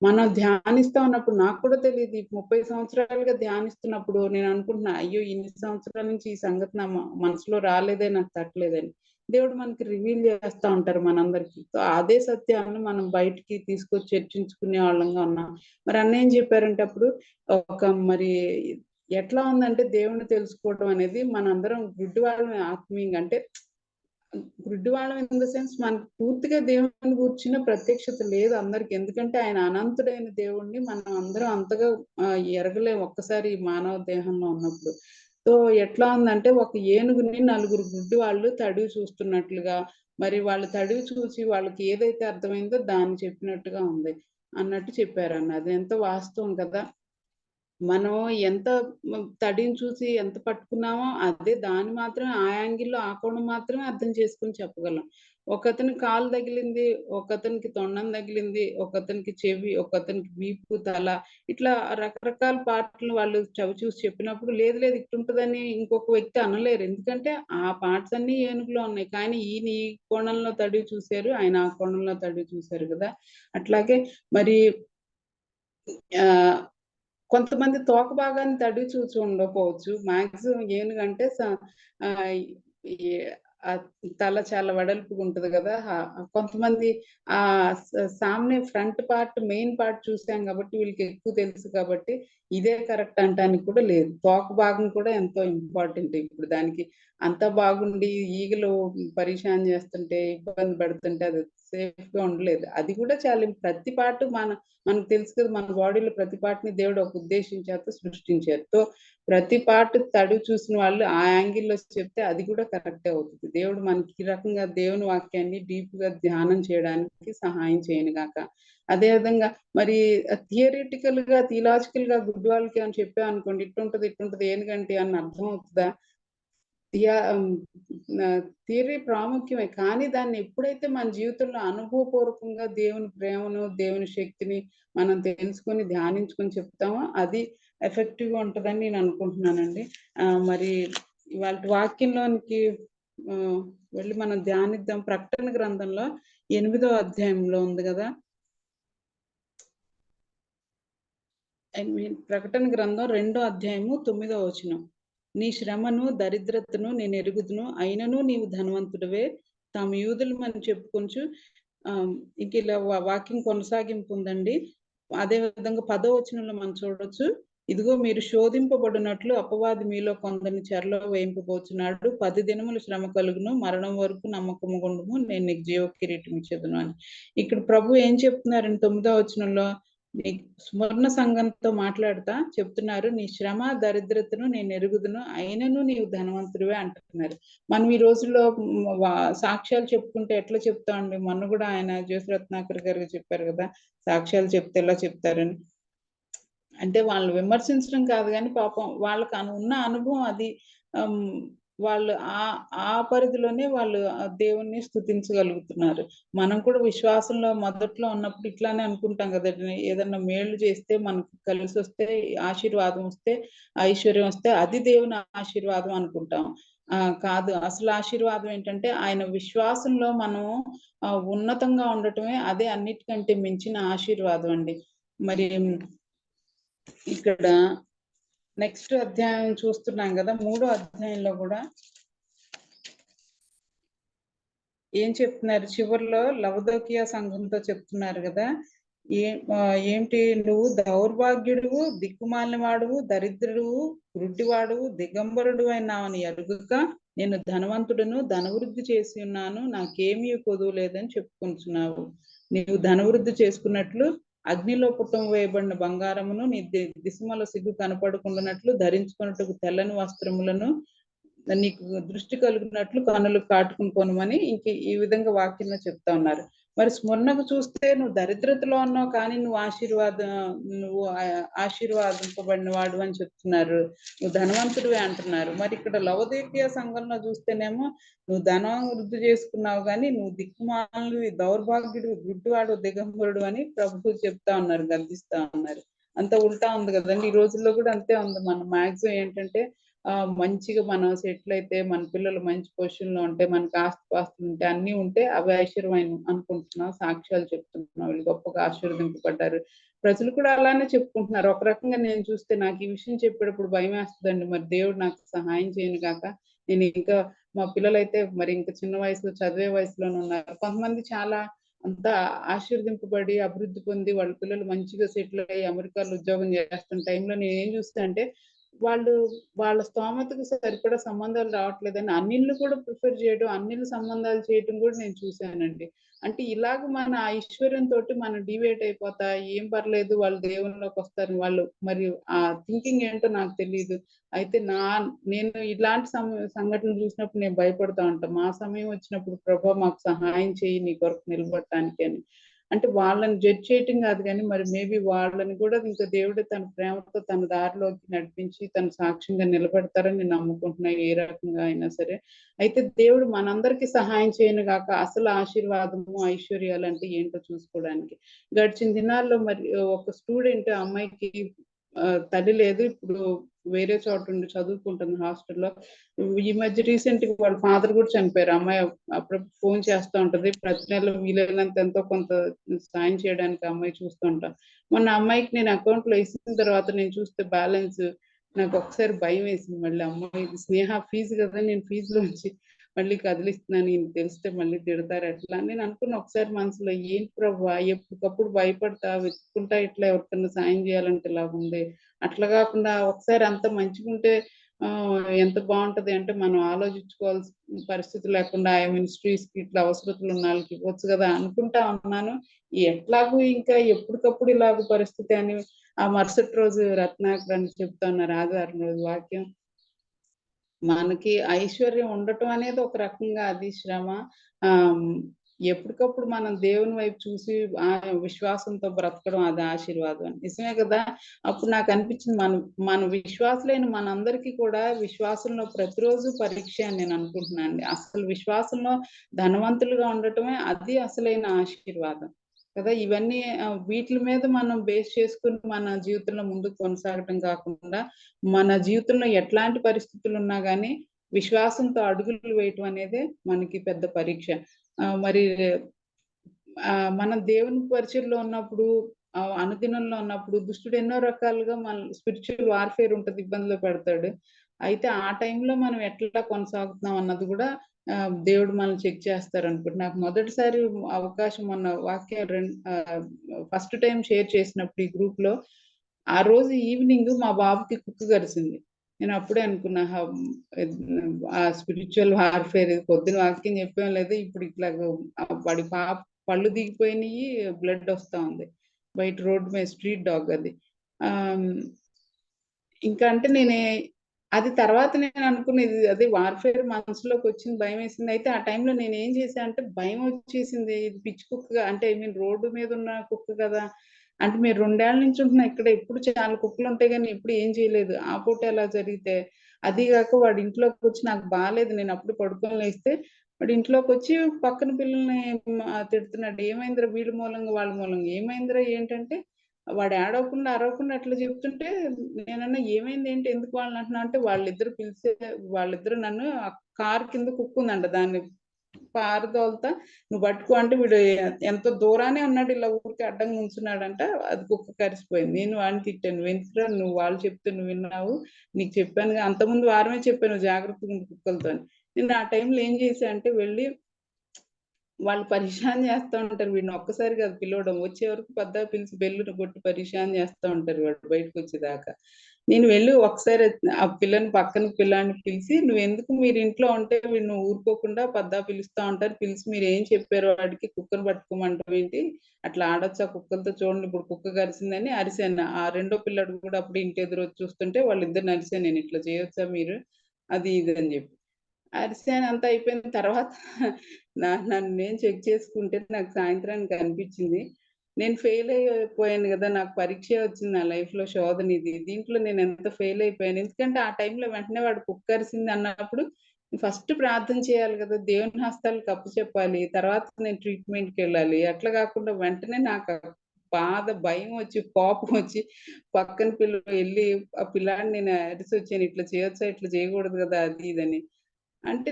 మనం ధ్యానిస్తా ఉన్నప్పుడు, నాకు కూడా తెలియదు, 30 సంవత్సరాలుగా ధ్యానిస్తున్నప్పుడు నేను అనుకుంటున్నా, అయ్యో ఇన్ని సంవత్సరాల నుంచి ఈ సంగతి నా మనసులో రాలేదే, నాకు తట్టలేదని. దేవుడు మనకి రివీల్ చేస్తా ఉంటారు మనందరికి. సో అదే సత్యాన్ని మనం బయటికి తీసుకొచ్చి చర్చించుకునే వాళ్ళంగా ఉన్నాం. మరి అన్న ఏం చెప్పారంటే అప్పుడు, మరి ఎట్లా ఉందంటే దేవుణ్ణి తెలుసుకోవడం అనేది మనందరం గుడ్డి వాళ్ళని ఆత్మీయంగా, అంటే గుడ్డి వాళ్ళం ఇన్ ద సెన్స్ మనకు పూర్తిగా దేవుని కూర్చున్న ప్రత్యక్షత లేదు అందరికి. ఎందుకంటే ఆయన అనంతుడైన దేవుణ్ణి మనం అందరం అంతగా ఎరగలేము ఒక్కసారి మానవ దేహంలో ఉన్నప్పుడు. సో ఎట్లా ఉందంటే, ఒక ఏనుగుని 4 గుడ్డి వాళ్ళు తడివి చూస్తున్నట్లుగా, మరి వాళ్ళు తడివి చూసి వాళ్ళకి ఏదైతే అర్థమైందో దాన్ని చెప్పినట్టుగా ఉంది అన్నట్టు చెప్పారన్న. అది ఎంత వాస్తవం కదా. మనం ఎంత తడిని చూసి ఎంత పట్టుకున్నామో అదే దాన్ని మాత్రమే, ఆ యాంగిల్లో ఆ కోణం మాత్రమే అర్థం చేసుకుని చెప్పగలం. ఒకతనికి కాలు తగిలింది, ఒకతనికి తొండం తగిలింది, ఒకతనికి చెవి, ఒకతనికి వీపు, తల, ఇట్లా రకరకాల పార్ట్లు వాళ్ళు చవి చూసి చెప్పినప్పుడు లేదు లేదు ఇట్టుంటదని ఇంకొక వ్యక్తి అనలేరు. ఎందుకంటే ఆ పార్ట్స్ అన్ని ఏనుగులో ఉన్నాయి. కానీ ఈయన ఈ కోణంలో తడివి చూశారు, ఆయన ఆ కోణంలో తడివి చూశారు కదా. అట్లాగే మరి కొంతమంది తోక భాగాన్ని తడివి చూసి ఉండకపోవచ్చు. మాక్సిమం ఏనుగంటే తల చాలా వెడల్పుగా ఉంటది కదా. కొంతమంది ఆ సామ్నే ఫ్రంట్ పార్ట్, మెయిన్ పార్ట్ చూసాం కాబట్టి వీళ్ళకి ఎక్కువ తెలుసు కాబట్టి ఇదే కరెక్ట్ అంటానికి కూడా లేదు. తోక భాగం కూడా ఎంతో ఇంపార్టెంట్. ఇప్పుడు దానికి అంతా బాగుండి ఈగలు పరిశాన్ చేస్తుంటే, ఇబ్బంది పడుతుంటే అది సేఫ్ గా ఉండలేదు. అది కూడా చాలా ప్రతి పార్ట్ మనకు తెలుసు కదా, మన బాడీలో ప్రతి పార్ట్ని దేవుడు ఒక ఉద్దేశం చేత సృష్టించారు. సో ప్రతి పార్ట్ తడివి చూసిన వాళ్ళు ఆ యాంగిల్లో చెప్తే అది కూడా కరెక్టే అవుతుంది. దేవుడు మనకి ఈ రకంగా దేవుని వాక్యాన్ని డీప్ గా ధ్యానం చేయడానికి సహాయం చేయను గాక. అదే విధంగా మరి థియరిటికల్ గా, థియలాజికల్ గా గుడ్ వాళ్ళకి అని చెప్పా అనుకోండి, ఇట్టుంటది ఏనుగంటే అని అర్థం అవుతుందా? థియరీ ప్రాముఖ్యమే, కానీ దాన్ని ఎప్పుడైతే మన జీవితంలో అనుభవపూర్వకంగా దేవుని ప్రేమను, దేవుని శక్తిని మనం తెలుసుకొని ధ్యానించుకొని చెప్తామో అది ఎఫెక్టివ్ గా ఉంటుందని నేను అనుకుంటున్నానండి. మరి ఇవాళ వాక్యంలోనికి వెళ్ళి మనం ధ్యానిద్దాం. ప్రకటన గ్రంథంలో 8వ అధ్యాయంలో ఉంది కదా. ప్రకటన గ్రంథం 2వ అధ్యాయము 9వ వచనం. నీ శ్రమను దరిద్రతను నేను ఎరుగుదును, అయినను నీవు ధనవంతుడివే, తాము యూదులు మనం చెప్పుకొంచు. ఇంక ఇలా వాక్యం కొనసాగింపు ఉందండి. అదే విధంగా 10వ వచనంలో మనం చూడొచ్చు, ఇదిగో మీరు శోధింపబడినట్లు అపవాది మీలో కొందరిని చెరలో వేయింపబోచున్నాడు, 10 దినములు శ్రమ కలుగును, మరణం వరకు నమ్మకము గుండుము, నేను నీకు జీవ కిరీటం ఇచ్చేదును అని. ఇక్కడ ప్రభు ఏం చెప్తున్నారండి 9వ వచనంలో, నీ స్మరణ సంఘంతో మాట్లాడుతా చెప్తున్నారు, నీ శ్రమ దరిద్రతను నేను ఎరుగుదును, అయినను నీవు ధనవంతుడివే అంటున్నారు. మనం ఈ రోజుల్లో సాక్ష్యాలు చెప్పుకుంటే ఎట్లా చెప్తామండి. మొన్న కూడా ఆయన జోసి రత్నాకర్ గారు చెప్పారు కదా, సాక్ష్యాలు చెప్తే ఎలా చెప్తారని. అంటే వాళ్ళు విమర్శించడం కాదు కానీ పాపం వాళ్ళకి ఉన్న అనుభవం అది. వాళ్ళు ఆ పరిధిలోనే వాళ్ళు దేవుణ్ణి స్తుతించగలుగుతున్నారు. మనం కూడా విశ్వాసంలో మొదట్లో ఉన్నప్పుడు ఇట్లానే అనుకుంటాం కదా, ఏదన్నా మేలు చేస్తే మనకు కలిసి వస్తే, ఆశీర్వాదం వస్తే, ఐశ్వర్యం వస్తే అది దేవుని ఆశీర్వాదం అనుకుంటాం. కాదు, అసలు ఆశీర్వాదం ఏంటంటే ఆయన విశ్వాసంలో మనం ఉన్నతంగా ఉండటమే, అదే అన్నిటికంటే మించిన ఆశీర్వాదం అండి. మరి ఇక్కడ నెక్స్ట్ అధ్యాయం చూస్తున్నాం కదా, 3వ అధ్యాయంలో కూడా ఏం చెప్తున్నారు, చివరిలో లవదోకియా సంఘంతో చెప్తున్నారు కదా, ఏంటి, నువ్వు దౌర్భాగ్యుడువు, దిక్కుమాలిన వాడువు, దరిద్రుడువు, గుడ్డివాడువు, దిగంబరుడు అయినావని ఎరుగక నేను ధనవంతుడును, ధనవృద్ధి చేసి ఉన్నాను, నాకేమీ కొదువు లేదని చెప్పుకుంటున్నావు. నీవు ధనవృద్ధి చేసుకున్నట్లు అగ్నిలో పుట్టం వేయబడిన బంగారమును నీ దిశమల సిగ్గు కనపడకుండానట్లు ధరించుకున్నట్టు తెల్లని వస్త్రములను నీకు దృష్టి కలిగినట్లు కన్నులు కాటుకుని కొనమని ఇంక ఈ విధంగా వాక్యంలో చెప్తా ఉన్నారు. మరి స్మరణకు చూస్తే నువ్వు దరిద్రతలో ఉన్నావు కానీ నువ్వు ఆశీర్వాదింపబడిన వాడు అని చెప్తున్నారు, నువ్వు ధనవంతుడివే అంటున్నారు. మరి ఇక్కడ లవోదికీయ సంఘంలో చూస్తేనేమో నువ్వు ధనం వృద్ధి చేసుకున్నావు కానీ నువ్వు దిక్కుమాలివి, దౌర్భాగ్యుడు, గుడ్డివాడు, దిగంబరుడు అని ప్రభు చెప్తా ఉన్నారు, గర్దిస్తా ఉన్నారు. అంత ఉల్టా ఉంది కదండి. ఈ రోజుల్లో కూడా అంతే ఉంది. మనం మాక్సిమం ఏంటంటే మంచిగా మనం సెటిల్ అయితే, మన పిల్లలు మంచి పొజిషన్ లో ఉంటే, మనకు ఆస్తిపాస్తులు ఉంటే, అన్ని ఉంటే అవి ఐశ్వర్యం అనుకుంటున్నాం, సాక్ష్యాలు చెప్తున్నాం, వీళ్ళు గొప్పగా ఆశీర్వదింపబడ్డారు. ప్రజలు కూడా అలానే చెప్పుకుంటున్నారు. ఒక రకంగా నేను చూస్తే నాకు ఈ విషయం చెప్పేటప్పుడు భయం వేస్తుందండి. మరి దేవుడు నాకు సహాయం చేయను కాక నేను ఇంకా మా పిల్లలైతే మరి ఇంకా చిన్న వయసులో చదివే వయసులోనే ఉన్నారు. కొంతమంది చాలా అంతా ఆశీర్వదింపబడి అభివృద్ధి పొంది వాళ్ళ పిల్లలు మంచిగా సెటిల్ అయ్యి అమెరికాలో ఉద్యోగం చేస్తున్న టైంలో నేను ఏం చూస్తా అంటే వాళ్ళ స్తోమతకు సరిపడా సంబంధాలు రావట్లేదని అన్నిళ్ళు కూడా ప్రిఫర్ చేయడం, అన్నిళ్ళు సంబంధాలు చేయడం కూడా నేను చూశానండి. అంటే ఇలాగ మన ఐశ్వర్యంతో మనం డివేట్ అయిపోతా, ఏం పర్లేదు వాళ్ళు దేవునిలోకి వస్తారు, వాళ్ళు మరి ఆ థింకింగ్ ఏంటో నాకు తెలియదు. అయితే నేను ఇలాంటి సంఘటనలు చూసినప్పుడు నేను భయపడతా ఉంటాను. మా సమయం వచ్చినప్పుడు ప్రభా మాకు సహాయం చేయి నీ కొరకు నిలబడటానికి అని. అంటే వాళ్ళని జడ్జ్ చేయటం కాదు కానీ మరి మేబీ వాళ్ళని కూడా ఇంకా దేవుడు తన ప్రేమతో తన దారిలోకి నడిపించి తన సాక్ష్యంగా నిలబెడతారని నేను నమ్ముకుంటున్నాను, ఏ రకంగా అయినా సరే. అయితే దేవుడు మనందరికీ సహాయం చేయను గాక అసలు ఆశీర్వాదము ఐశ్వర్యాలు అంటే ఏంటో చూసుకోవడానికి. గడిచిన దినాల్లో మరి ఒక స్టూడెంట్ అమ్మాయికి తల్లి లేదు, ఇప్పుడు వేరే చోట ఉండి చదువుకుంటుంది హాస్టల్లో. ఈ మధ్య రీసెంట్ గా వాళ్ళ ఫాదర్ కూడా చనిపోయారు. అమ్మాయి అప్పుడప్పుడు ఫోన్ చేస్తూ ఉంటది, ప్రతి నెల వీలైనంత ఎంతో కొంత సాయం చేయడానికి అమ్మాయి చూస్తూ ఉంటాం. మొన్న అమ్మాయికి నేను అకౌంట్ లో వేసిన తర్వాత నేను చూస్తే బ్యాలెన్స్ నాకు ఒకసారి భయం వేసింది. మళ్ళీ అమ్మాయి స్నేహ ఫీజు కదా, నేను ఫీజులోంచి మళ్ళీ కదిలిస్తున్నాను, ఈయన తెలిస్తే మళ్ళీ తిడతారు ఎట్లా అని నేను అనుకున్న. ఒకసారి మనసులో ఏంటి ప్రభా ఎప్పటికప్పుడు భయపడతా వెతుక్కుంటా ఇట్లా ఎవరికన్నా సాయం చేయాలంటే ఇలా ఉంది, అట్లా కాకుండా ఒకసారి అంత మంచిగుంటే ఎంత బాగుంటది అంటే మనం ఆలోచించుకోవాల్సిన పరిస్థితి లేకుండా ఆ మినిస్ట్రీస్ కి ఇట్లా అవసరతలు ఉన్న వాళ్ళకి ఇవ్వచ్చు కదా అనుకుంటా ఉన్నాను. ఎట్లాగూ ఇంకా ఎప్పటికప్పుడు ఇలాగ పరిస్థితి అని ఆ మరుసటి రోజు రత్నాకర్ అని చెప్తా ఉన్నారు ఆదివారం రోజు వాక్యం. మనకి ఐశ్వర్యం ఉండటం అనేది ఒక రకంగా అది శ్రమ. ఎప్పటికప్పుడు మనం దేవుని వైపు చూసి విశ్వాసంతో బ్రతకడం అది ఆశీర్వాదం అని. నిజమే కదా. అప్పుడు నాకు అనిపించింది మన విశ్వాసులైన మనందరికీ కూడా విశ్వాసంలో ప్రతిరోజు పరీక్ష అని నేను అనుకుంటున్నాను. అసలు విశ్వాసంలో ధనవంతులుగా ఉండటమే అది అసలైన ఆశీర్వాదం కదా. ఇవన్నీ వీటి మీద మనం బేస్ చేసుకుని మన జీవితంలో ముందుకు కొనసాగటం కాకుండా మన జీవితంలో ఎట్లాంటి పరిస్థితులు ఉన్నా కానీ విశ్వాసంతో అడుగులు వేయటం అనేది మనకి పెద్ద పరీక్ష. మరి మనం దేవుని పరిచయంలో ఉన్నప్పుడు అనుదినంలో ఉన్నప్పుడు దుష్టుడు ఎన్నో రకాలుగా మన స్పిరిచువల్ వార్ఫేర్ ఉంటుంది, ఇబ్బందిలో పెడతాడు. అయితే ఆ టైంలో మనం ఎట్లా కొనసాగుతున్నాం అన్నది కూడా దేవుడు మనం చెక్ చేస్తారు అనుకుంటు. నాకు మొదటిసారి అవకాశం మొన్న వాక్యం ఫస్ట్ టైం షేర్ చేసినప్పుడు ఈ గ్రూప్ లో ఆ రోజు ఈవినింగ్ మా బాబుకి కుక్క కరిసింది. నేను అప్పుడే అనుకున్నా ఆ స్పిరిచువల్ వార్ఫేర్ పొద్దున వాక్యం చెప్పాం లేదు, ఇప్పుడు ఇట్లా వాడి పళ్ళు దిగిపోయినాయి, బ్లడ్ వస్తా ఉంది బయట రోడ్డు మీద, స్ట్రీట్ డాగ్ అది. ఇంకా అంటే అది తర్వాత నేను అనుకునేది అదే వార్ఫేర్ మనసులోకి వచ్చింది, భయం వేసింది. అయితే ఆ టైంలో నేను ఏం చేశా అంటే భయం వచ్చేసింది, ఇది పిచ్చి కుక్క అంటే రోడ్డు మీద ఉన్న కుక్క కదా. అంటే మీరు 2 ఏళ్ల నుంచి ఉంటున్నా ఇక్కడ, ఎప్పుడు చాలా కుక్కలు ఉంటాయి కానీ ఎప్పుడు ఏం చేయలేదు. ఆ పూట ఎలా జరిగితే అది కాక వాడు ఇంట్లోకి వచ్చి నాకు బాగాలేదు, నేను అప్పుడు పడుకొని లేస్తే వాడు ఇంట్లోకి వచ్చి పక్కన పిల్లల్ని తిడుతున్నాడు. ఏమైందిరా వీళ్ళ మూలంగా వాళ్ళ మూలంగా ఏమైందిరా ఏంటంటే వాడు ఏడవకుండా అరవకుండా అట్లా చెప్తుంటే నేనన్నా ఏమైంది ఏంటి ఎందుకు వాళ్ళని అంటున్నా అంటే వాళ్ళిద్దరు నన్ను కారు కింద కుక్కుందంట, దాన్ని పారదోలుతా నువ్వు పట్టుకో అంటే వీడు ఎంతో దూరానే ఉన్నాడు, ఇలా ఊరికి అడ్డంగా ఉంచున్నాడంట, అది కుక్క కరిసిపోయింది. నేను వాడిని తిట్టాను, వెనుకరా నువ్వు వాళ్ళు చెప్తే నువ్వు విన్నావు, నీకు చెప్పాను అంతకుముందు వారమే చెప్పాను జాగ్రత్తగా ఉంది కుక్కలతో. నేను ఆ టైంలో ఏం చేశా అంటే వెళ్ళి వాళ్ళు పరిశాన్ చేస్తూ ఉంటారు వీడిని, ఒక్కసారి కాదు పిలవడం, వచ్చే వరకు పెద్ద పిలిచి బెల్లును కొట్టి పరిశాన్ చేస్తూ ఉంటారు వాడు బయటకు వచ్చేదాకా. నేను వెళ్ళి ఒకసారి ఆ పక్కన పిల్లాన్ని పిలిచి, నువ్వు ఎందుకు మీరు ఇంట్లో ఉంటే వీళ్ళు ఊరుకోకుండా పద్దా పిలుస్తా ఉంటారు, పిలిచి మీరు ఏం చెప్పారు వాడికి, కుక్కను పట్టుకోమంటాం ఏంటి, అట్లా ఆడొచ్చు ఆ కుక్కలతో, చూడండి ఇప్పుడు కుక్క కరిసిందని అరిశాను. ఆ రెండో పిల్లాడు కూడా అప్పుడు ఇంటి ఎదురు వచ్చి చూస్తుంటే వాళ్ళిద్దరిని అరిశాను, నేను ఇట్లా చేయొచ్చా మీరు, అది ఇది అని చెప్పి అరిశాను. అంతా అయిపోయిన తర్వాత నన్ను నేను చెక్ చేసుకుంటే నాకు సాయంత్రానికి అనిపించింది, నేను ఫెయిల్ అయిపోయాను కదా, నాకు పరీక్ష వచ్చింది నా లైఫ్ లో, శోధన ఇది, దీంట్లో నేను ఎంత ఫెయిల్ అయిపోయాను. ఎందుకంటే ఆ టైంలో వెంటనే వాడు కుక్కరిసింది అన్నప్పుడు ఫస్ట్ ప్రార్థన చేయాలి కదా, దేవుని హస్తాలకు అప్పు చెప్పాలి, తర్వాత నేను ట్రీట్మెంట్కి వెళ్ళాలి. అట్లా కాకుండా వెంటనే నాకు బాధ, భయం వచ్చి, కోపం వచ్చి పక్కన పిల్లలు వెళ్ళి ఆ పిల్లాడిని నేను అరిసి వచ్చాను, ఇట్లా చేయొచ్చా, ఇట్లా చేయకూడదు కదా, అది ఇదని. అంటే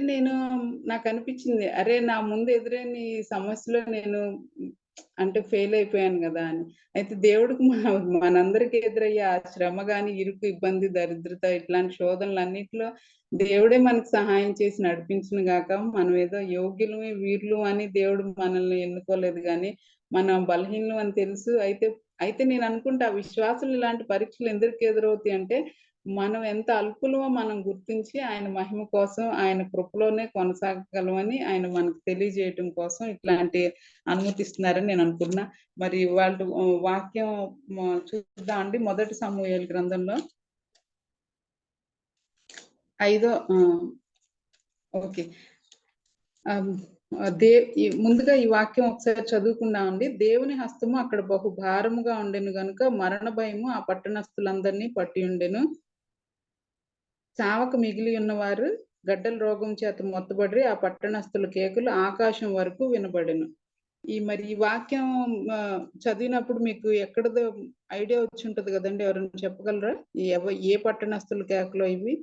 నాకు అనిపించింది, అరే నా ముందు ఎదురైన ఈ సమస్యలో నేను అంటే ఫెయిల్ అయిపోయాను కదా అని. అయితే దేవుడికి మనందరికి ఎదురయ్యే ఆ శ్రమ గాని, ఇరుకు, ఇబ్బంది, దరిద్రత, ఇట్లాంటి శోధనలు అన్నిటిలో దేవుడే మనకు సహాయం చేసి నడిపించిన గాక. మనం ఏదో యోగ్యులు వీరులు అని దేవుడు మనల్ని ఎన్నుకోలేదు కానీ మనం బలహీనం అని తెలుసు. అయితే నేను అనుకుంటా, విశ్వాసులు ఇలాంటి పరీక్షలు ఎందుకు ఎదురవుతాయి అంటే, మనం ఎంత అల్పులమో మనం గుర్తించి ఆయన మహిమ కోసం, ఆయన కృపలోనే కొనసాగగలమని ఆయన మనకు తెలియజేయటం కోసం ఇట్లాంటి అనుమతిస్తున్నారని నేను అనుకున్నా. మరి వాళ్ళు వాక్యం చూద్దాం అండి. మొదటి సమూయేలు గ్రంథంలో 5వ ఓకే ముందుగా ఈ వాక్యం ఒకసారి చదువుకున్నామండి. దేవుని హస్తము అక్కడ బహు భారముగా ఉండెను గనుక మరణ భయము ఆ పట్టణస్థులందరినీ పట్టి ఉండెను. చావక మిగిలి ఉన్నవారు గడ్డల రోగం చేత మొత్తబడి ఆ పట్టణస్థుల కేకలు ఆకాశం వరకు వినబడెను. మరి ఈ వాక్యం చదివినప్పుడు మీకు ఎక్కడదో ఐడియా వచ్చి ఉంటది కదండి, ఎవరైనా చెప్పగలరా? ఏ పట్టణస్థుల కేకలో ఇవి?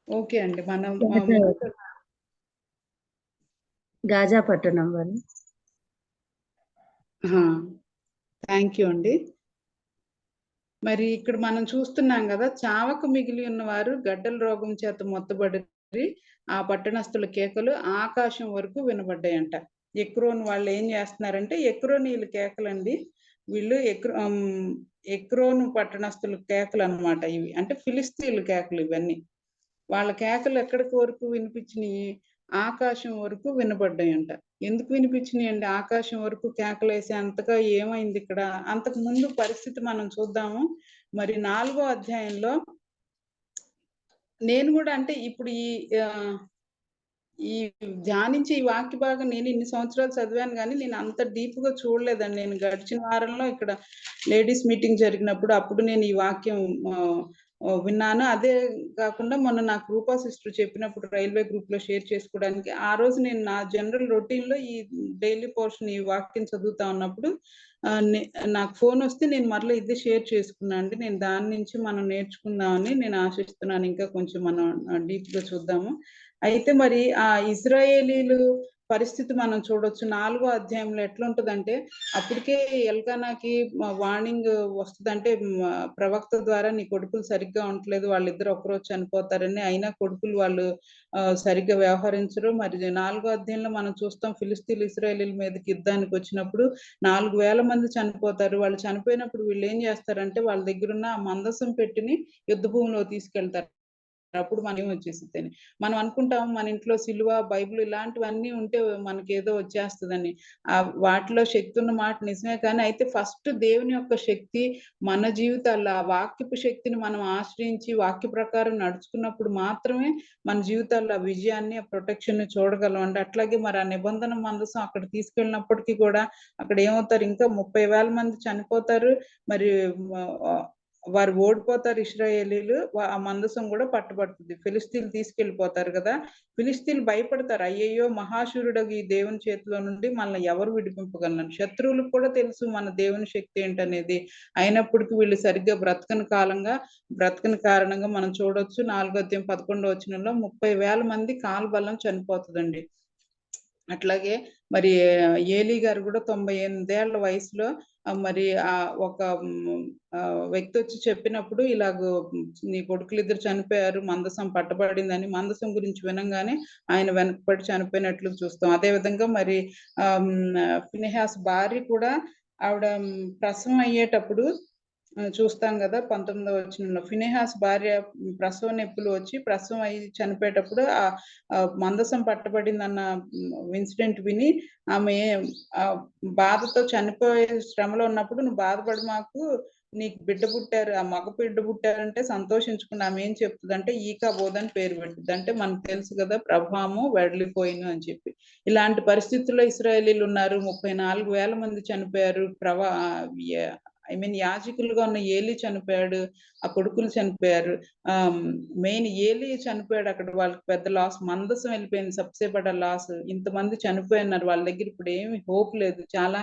ఓకే అండి, మనం గాజా పట్టణం వాళ్ళు. థ్యాంక్ యూ అండి. మరి ఇక్కడ మనం చూస్తున్నాం కదా, చావక మిగిలి ఉన్నవారు గడ్డల రోగం చేత మొత్తబడి ఆ పట్టణస్థుల కేకలు ఆకాశం వరకు వినబడ్డాయంట. ఎక్రోన్ వాళ్ళు ఏం చేస్తున్నారంటే, ఎక్రోనీయుల కేకలండి వీళ్ళు, ఎక్రోను పట్టణస్థుల కేకలు అన్నమాట ఇవి. అంటే ఫిలిస్తీన్ల కేకలు ఇవన్నీ. వాళ్ళ కేకలు ఎక్కడికి వరకు వినిపించినాయి? ఆకాశం వరకు వినబడ్డాయంట. ఎందుకు వినిపించినాయి అండి ఆకాశం వరకు కేకలేసే అంతగా? ఏమైంది ఇక్కడ? అంతకు ముందు పరిస్థితి మనం చూద్దాము. మరి 4వ అధ్యాయంలో నేను కూడా, అంటే ఇప్పుడు ఈ ధ్యానించి ఈ వాక్య భాగం నేను ఇన్ని సంవత్సరాలు చదివాను కానీ నేను అంత డీప్ గా చూడలేదండి. నేను గడిచిన వారంలో ఇక్కడ లేడీస్ మీటింగ్ జరిగినప్పుడు అప్పుడు నేను ఈ వాక్యం విన్నాను. అదే కాకుండా మొన్న నాకు రూపా సిస్టర్ చెప్పినప్పుడు రైల్వే గ్రూప్ లో షేర్ చేసుకోవడానికి, ఆ రోజు నేను నా జనరల్ రొటీన్ లో ఈ డైలీ పోర్షన్ ఈ వాక్యం చదువుతా ఉన్నప్పుడు నాకు ఫోన్ వస్తే నేను మరలా ఇదే షేర్ చేసుకున్నాను అండి. నేను దాని నుంచి మనం నేర్చుకుందామని నేను ఆశిస్తున్నాను. ఇంకా కొంచెం మనం డీప్ గా చూద్దాము. అయితే మరి ఆ ఇశ్రాయేలీలు పరిస్థితి మనం చూడొచ్చు. 4వ అధ్యాయంలో ఎట్లుంటదంటే, అప్పటికే ఎల్కానాకి వార్నింగ్ వస్తుందంటే, ప్రవక్త ద్వారా నీ కొడుకులు సరిగ్గా ఉండట్లేదు, వాళ్ళిద్దరు ఒకరోజు చనిపోతారని. అయినా కొడుకులు వాళ్ళు సరిగ్గా వ్యవహరించరు. మరి 4వ అధ్యాయంలో మనం చూస్తాం, ఫిలిస్తీన్లు ఇశ్రాయేలీల మీదకి యుద్ధానికి వచ్చినప్పుడు 4,000 మంది చనిపోతారు. వాళ్ళు చనిపోయినప్పుడు వీళ్ళు ఏం చేస్తారంటే, వాళ్ళ దగ్గర ఉన్న ఆ మందసం పెట్టిని యుద్ధ భూమిలో తీసుకెళ్తారు. అప్పుడు మనం వచ్చేసిద్దని మనం అనుకుంటాం. మన ఇంట్లో సిలువ, బైబిల్ ఇలాంటివన్నీ ఉంటే మనకి ఏదో వచ్చేస్తుందని. వాటిలో శక్తి ఉన్న మాట నిజమే, కానీ అయితే ఫస్ట్ దేవుని యొక్క శక్తి మన జీవితాల్లో, ఆ వాక్యపు శక్తిని మనం ఆశ్రయించి వాక్య ప్రకారం నడుచుకున్నప్పుడు మాత్రమే మన జీవితాల్లో ఆ విజయాన్ని, ఆ ప్రొటెక్షన్ చూడగలం అండి. అట్లాగే మరి ఆ నిబంధన మందసం అక్కడ తీసుకెళ్ళినప్పటికీ కూడా అక్కడ ఏమవుతారు, ఇంకా 30,000 మంది చనిపోతారు. మరి వారు ఓడిపోతారు ఇశ్రాయేలీలు. ఆ మందసం కూడా పట్టుబడుతుంది. ఫిలిస్తీన్లు తీసుకెళ్లిపోతారు కదా. ఫిలిస్తీన్లు భయపడతారు, అయ్యయ్యో మహాశూరుడు ఈ దేవుని చేతిలో నుండి మనల్ని ఎవరు విడిపింపగలరు. శత్రువులకు కూడా తెలుసు మన దేవుని శక్తి ఏంటనేది. అయినప్పటికీ వీళ్ళు సరిగ్గా బ్రతకని కారణంగా మనం చూడొచ్చు. 4వ అధ్యాయం 11వ వచనంలో 30,000 మంది కాల్బలం చనిపోతుందండి. అట్లాగే మరి ఏలీ గారు కూడా 98 ఏళ్ల వయసులో మరి ఒక వ్యక్తి వచ్చి చెప్పినప్పుడు ఇలాగ నీ కొడుకులు ఇద్దరు చనిపోయారు, మందసం పట్టబడిందని. మందసం గురించి వినంగానే ఆయన వెనకపడి చనిపోయినట్లు చూస్తాం. అదే విధంగా మరి ఫినెహాస్ భార్య కూడా ఆవిడ ప్రసవం అయ్యేటప్పుడు చూస్తాం కదా 19వ వచనంలో. ఫినెహాస్ భార్య ప్రసవ నొప్పులు వచ్చి ప్రసవం అయ్యి చనిపోయేటప్పుడు ఆ మందసం పట్టబడిందన్న ఇన్సిడెంట్ విని ఆమె బాధతో చనిపోయే శ్రమలో ఉన్నప్పుడు, నువ్వు బాధపడి మాకు, నీకు బిడ్డ పుట్టారు, ఆ మగ బిడ్డ పుట్టారంటే సంతోషించుకుని ఆమె ఏం చెప్తుంది అంటే ఈకాబోద్ అని పేరు పెట్టుద్ది. అంటే మనకు తెలుసు కదా ప్రభావము వెడలిపోయిను అని చెప్పి. ఇలాంటి పరిస్థితుల్లో ఇశ్రాయేలీలు ఉన్నారు. 34,000 మంది చనిపోయారు. యాజకులుగా ఉన్న ఏలీ చనిపోయాడు, ఆ కొడుకులు చనిపోయారు. మెయిన్ ఏలీ చనిపోయాడు. అక్కడ వాళ్ళకి పెద్ద లాస్. మందసం వెళ్ళిపోయింది, సబ్సేపట లాస్. ఇంతమంది చనిపోయినారు. వాళ్ళ దగ్గర ఇప్పుడు ఏమి హోప్ లేదు. చాలా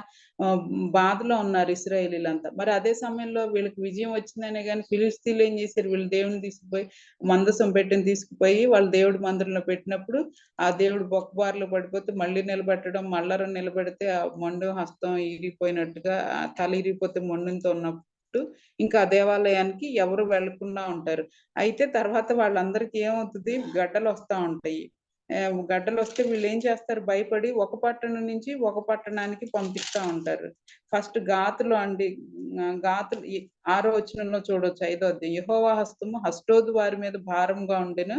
బాధలో ఉన్నారు ఇశ్రాయేలీలంతా. మరి అదే సమయంలో వీళ్ళకి విజయం వచ్చిందనే కానీ ఫిలిస్తీన్లు ఏం చేశారు, వీళ్ళు దేవుని తీసుకుపోయి మందసం పెట్టిన తీసుకుపోయి వాళ్ళ దేవుడి మందిరంలో పెట్టినప్పుడు ఆ దేవుడు బొక్కబారులో పడిపోతే మళ్ళీ నిలబెట్టడం, మళ్ళా నిలబెడితే ఆ మొండు హస్తం ఇరిగిపోయినట్టుగా, తల ఇరిగిపోతే మొండుతో ఉన్నట్టు ఇంకా ఆ దేవాలయానికి ఎవరు వెళ్లకుండా ఉంటారు. అయితే తర్వాత వాళ్ళందరికీ ఏమవుతుంది, గడ్డలు వస్తా ఉంటాయి. గడ్డలు వస్తే వీళ్ళు ఏం చేస్తారు, భయపడి ఒక పట్టణం నుంచి ఒక పట్టణానికి పంపిస్తా ఉంటారు. ఫస్ట్ గాతులో అండి, గాతులు 6వ వచనంలో చూడొచ్చు, 5వ అధ్యాయం. యెహోవా హస్తము అష్టోదు వారి మీద భారంగా ఉండెను.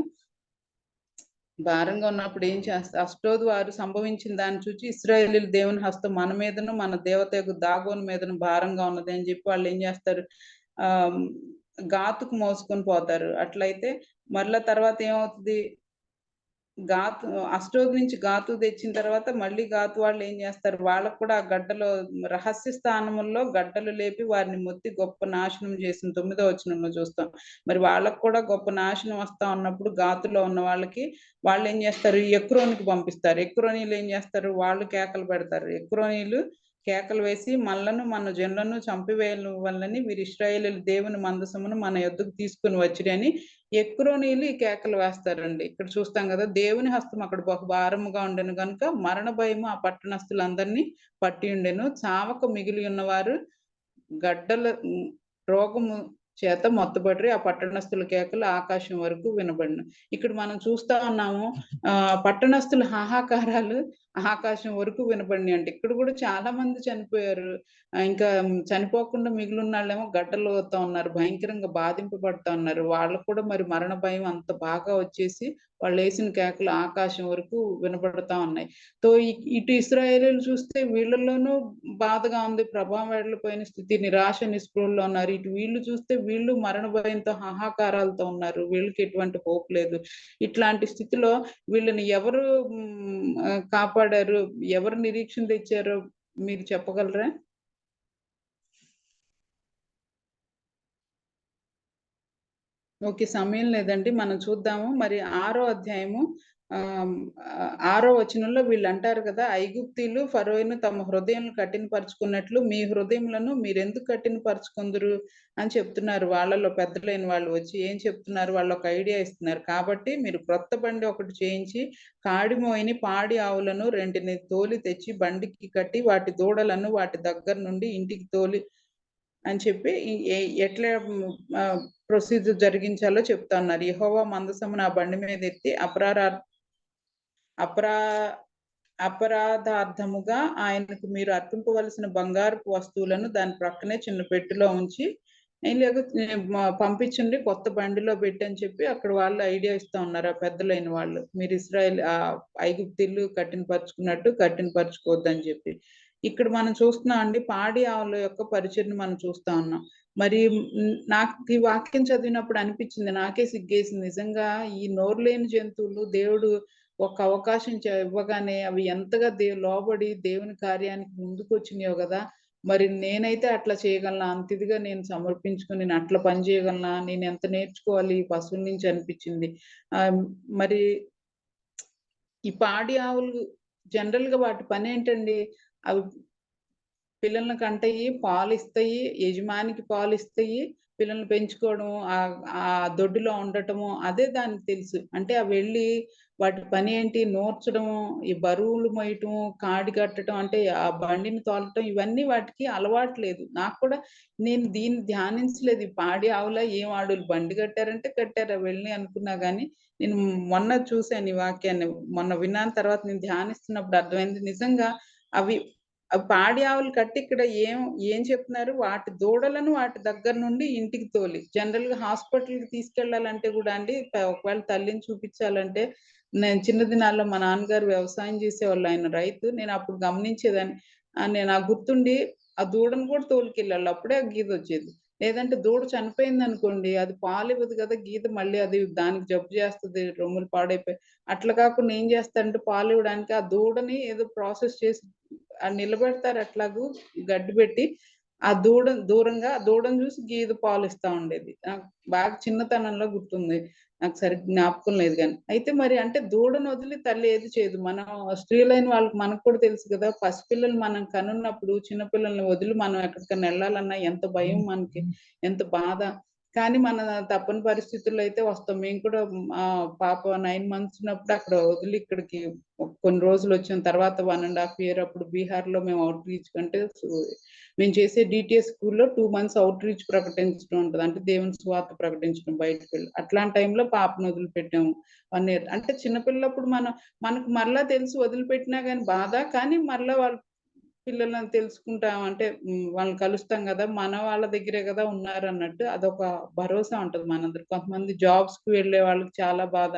భారంగా ఉన్నప్పుడు ఏం చేస్తారు, అష్టోదు వారు సంభవించిన దాన్ని చూసి ఇశ్రాయేలీయులు దేవుని హస్తం మన మీదను మన దేవత దాగోను మీదను భారంగా ఉన్నది అని చెప్పి వాళ్ళు ఏం చేస్తారు, గాతుకు మోసుకొని పోతారు. అట్లయితే మళ్ళా తర్వాత ఏమవుతుంది, అష్టోదు నుంచి గాతు తెచ్చిన తర్వాత మళ్ళీ గాతు వాళ్ళు ఏం చేస్తారు, వాళ్ళకు కూడా ఆ గడ్డలో రహస్య స్థానముల్లో గడ్డలు లేపి వారిని మొత్తి గొప్ప నాశనం చేసిన 9వ వచనంలో చూస్తాం. మరి వాళ్ళకు కూడా గొప్ప నాశనం వస్తా ఉన్నప్పుడు గాతులో ఉన్న వాళ్ళకి వాళ్ళు ఏం చేస్తారు, ఎక్రోనికి పంపిస్తారు. ఎక్రోనీలు ఏం చేస్తారు, వాళ్ళు కేకలు పెడతారు. ఎక్రోనీలు కేకలు వేసి మనలను మన జనులను చంపివేయని వల్లని వీరు ఇశ్రాయేలీయులు దేవుని మందసమును మన యొద్దకు తీసుకుని వచ్చిరని ఎక్రోనీలు ఈ కేకలు వేస్తారండి. ఇక్కడ చూస్తాం కదా, దేవుని హస్తం అక్కడ బహు భారముగా ఉండెను కనుక మరణ భయము ఆ పట్టణస్థులందరినీ పట్టి ఉండెను. చావక మిగిలి ఉన్నవారు గడ్డల రోగము చేత మొత్తబడి ఆ పట్టణస్థుల కేకలు ఆకాశం వరకు వినబడిన. ఇక్కడ మనం చూస్తా ఉన్నాము, పట్టణస్థుల హాహాకారాలు ఆకాశం వరకు వినబడినాయి. అంటే ఇక్కడ కూడా చాలా మంది చనిపోయారు. ఇంకా చనిపోకుండా మిగిలిన వాళ్ళేమో గడ్డలు అవుతా ఉన్నారు, భయంకరంగా బాధింపబడతా ఉన్నారు. వాళ్ళకు కూడా మరి మరణ భయం అంత బాగా వచ్చేసి వాళ్ళు వేసిన కేకలు ఆకాశం వరకు వినబడతా ఉన్నాయి. తో ఇటు ఇశ్రాయేలీయులు చూస్తే వీళ్ళలోనూ బాధగా ఉంది, ప్రభావం వెడలిపోయిన స్థితి, నిరాశ నిస్పృహల్లో ఉన్నారు. ఇటు వీళ్ళు చూస్తే వీళ్ళు మరణ భయంతో హాహాకారాలతో ఉన్నారు, వీళ్ళకి ఎటువంటి హోప్ లేదు. ఇట్లాంటి స్థితిలో వీళ్ళని ఎవరు కాపాడారు, ఎవరు నిరీక్షణ తెచ్చారో మీరు చెప్పగలరా? ఓకే, సమయం లేదండి, మనం చూద్దాము. మరి 6వ అధ్యాయము 6వ వచనంలో వీళ్ళు అంటారు కదా, ఐగుప్తీయులు ఫరోయును తమ హృదయం కఠినపరుచుకున్నట్లు మీ హృదయములను మీరెందుకు కఠినపరుచుకుందరు అని చెప్తున్నారు. వాళ్ళలో పెద్దలైన వాళ్ళు వచ్చి ఏం చెప్తున్నారు, వాళ్ళు ఒక ఐడియా ఇస్తున్నారు. కాబట్టి మీరు క్రొత్త బండి ఒకటి చేయించి కాడిమోయిని పాడి ఆవులను 2 తోలి తెచ్చి బండికి కట్టి వాటి దూడలను వాటి దగ్గర నుండి ఇంటికి తోలి అని చెప్పి ఎట్లా ప్రొసీజర్ జరిగించాలో చెప్తా ఉన్నారు. యెహోవా మందసమును ఆ బండి మీద ఎత్తి అపరాధార్థముగా ఆయనకు మీరు అర్పింపవలసిన బంగారపు వస్తువులను దాని ప్రక్కనే చిన్న పెట్టెలో ఉంచి పంపించండి, కొత్త బండిలో పెట్టి అని చెప్పి అక్కడ వాళ్ళు ఐడియా ఇస్తా ఉన్నారు, ఆ పెద్దలైన వాళ్ళు. మీరు ఇశ్రాయేల్ ఐగుప్తీయులు కఠినపరుచుకున్నట్టు కఠినపరుచుకోవద్దని చెప్పి. ఇక్కడ మనం చూస్తున్నాం అండి, పాడి ఆవుల యొక్క పరిచయను మనం చూస్తా ఉన్నాం. మరి నాకు ఈ వాక్యం చదివినప్పుడు అనిపించింది, నాకే సిగ్గేసింది నిజంగా. ఈ నోరులేని జంతువులు దేవుడు ఒక అవకాశం ఇవ్వగానే అవి ఎంతగా లోబడి దేవుని కార్యానికి ముందుకు వచ్చినాయో కదా. మరి నేనైతే అట్లా చేయగలనా, అంత ఇదిగా నేను సమర్పించుకుని నేను అట్లా పని చేయగలనా, నేను ఎంత నేర్చుకోవాలి ఈ పశువుల నుంచి అనిపించింది. మరి ఈ పాడి ఆవులు జనరల్ గా వాటి పని ఏంటండి, అవి పిల్లలను కంటాయి, పాలు ఇస్తాయి, యజమానికి పాలు ఇస్తాయి, పిల్లల్ని పెంచుకోవడం, ఆ దొడ్డిలో ఉండటము అదే దానికి తెలుసు. అంటే వెళ్ళి వాటి పని ఏంటి నూర్చడము, ఈ బరువులు మోయటము, కాడి కట్టడం, అంటే ఆ బండిని తోలటం, ఇవన్నీ వాటికి అలవాటు లేదు. నాకు కూడా నేను దీన్ని ధ్యానించలేదు. ఈ పాడి ఆవులా ఏం ఆడులు బండి కట్టారంటే కట్టారా వెళ్ళి అనుకున్నా గానీ, నేను మొన్న చూసాను ఈ వాక్యాన్ని. మొన్న విన్నాను, తర్వాత నేను ధ్యానిస్తున్నప్పుడు అర్థమైంది. నిజంగా అవి పాడి ఆవులు కట్టి ఇక్కడ ఏం చెప్తున్నారు, వాటి దూడలను వాటి దగ్గర నుండి ఇంటికి తోలి, జనరల్‌గా హాస్పిటల్‌కి తీసుకెళ్ళాలంటే గూడా అండి, ఒకవేళ తల్లిని చూపించాలంటే, నేను చిన్న దినాల్లో మా నాన్నగారు వ్యవసాయం చేసేవాళ్ళు. ఆయన రైతు. నేనప్పుడు గమనించేదాన్ని. నాకు గుర్తుండి ఆ దూడను కూడా తోలుకెళ్ళాళ్ళు. అప్పుడే ఆ గీదొచ్చేది. లేదంటే దూడ చనిపోయిందనుకోండి, అది పాలివ్వదు కదా! గీద మళ్ళీ అది దానికి జబ్బు చేస్తది. రొమ్ములు పాడైపోయి అట్లా కాకుండా ఏం చేస్తారంటే పాలివ్వడానికి ఆ దూడని ఏదో ప్రాసెస్ చేసి నిలబెడతారు అట్లాగూ గడ్డి పెట్టి. ఆ దూరంగా ఆ దూడను చూసి గీద పాలిస్తా ఉండేది. నాకు బాగా చిన్నతనంలో గుర్తుంది. నాకు సరిగ్గా జ్ఞాపకం లేదు గానీ. అయితే మరి అంటే దూడను వదిలి తల్లి ఏది చేయదు. మనం స్త్రీలైన వాళ్ళకి మనకు కూడా తెలుసు కదా! పసిపిల్లలు మనం కనున్నప్పుడు చిన్న పిల్లల్ని వదిలి మనం ఎక్కడికన్నా ఎళ్ళాలన్నా ఎంత భయం మనకి, ఎంత బాధ. కానీ మన తప్పని పరిస్థితుల్లో అయితే వస్తాం. మేము కూడా పాప 9 మంత్స్ ఉన్నప్పుడు అక్కడ వదిలి ఇక్కడికి కొన్ని రోజులొచ్చాం. తర్వాత 1 ½ ఇయర్ అప్పుడు బీహార్‌లో మేము ఔట్‌రీచ్ కంటే మేము చేసే డీటీఎస్ స్కూల్‌లో 2 మంత్స్ ఔట్‌రీచ్ ప్రకటించడం ఉంటది. అంటే దేవుని సువార్త ప్రకటించడం బయటికెళ్ళి. అట్లాంటి టైంలో పాపను వదిలిపెట్టాము 1 ఇయర్. అంటే చిన్న పిల్లప్పుడు మనకు మరలా తెలుసు వదిలిపెట్టినా గాని బాధ. కానీ మరలా వాళ్ళ పిల్లలని తెలుసుకుంటాం. అంటే వాళ్ళని కలుస్తాం గదా! మన వాళ్ళ దగ్గరే గదా ఉన్నారన్నట్టు అదొక భరోసా ఉంటది మనందరికి. కొంతమంది జాబ్స్‌కి వెళ్ళే వాళ్ళకి చాలా బాధ.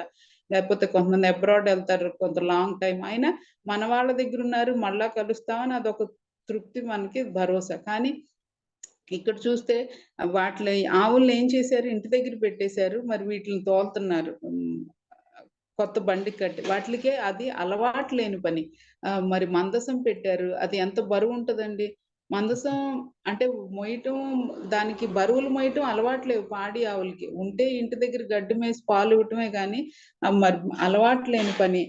లేకపోతే కొంతమంది అబ్రాడ్ ఎళ్తారు కొంత లాంగ్ టైమ్. అయినా మన వాళ్ళ దగ్గరున్నారు, మళ్ళా కలుస్తామని అదొక తృప్తి, మనకి భరోసా. కానీ ఇక్కడ చూస్తే ఆవుల్ని ఏం చేశారు, ఇంటి దగ్గర పెట్టేశారు. మరి వీటిలిని తోలుతున్నారు. కొత్త బండి కట్టి. వాటిలికే అది అలవాటు లేని పని. మరి మందసం పెట్టారు. అది ఎంత బరువుంటదండి. మందసం అంటే మోయటం, దానికి బరువులు మోయటం అలవాటు లేవు పాడి ఆవులకి. ఉంటే ఇంటి దగ్గర గడ్డి మేసి పాలివ్వటమే గానీ, మరి అలవాటు లేని పని.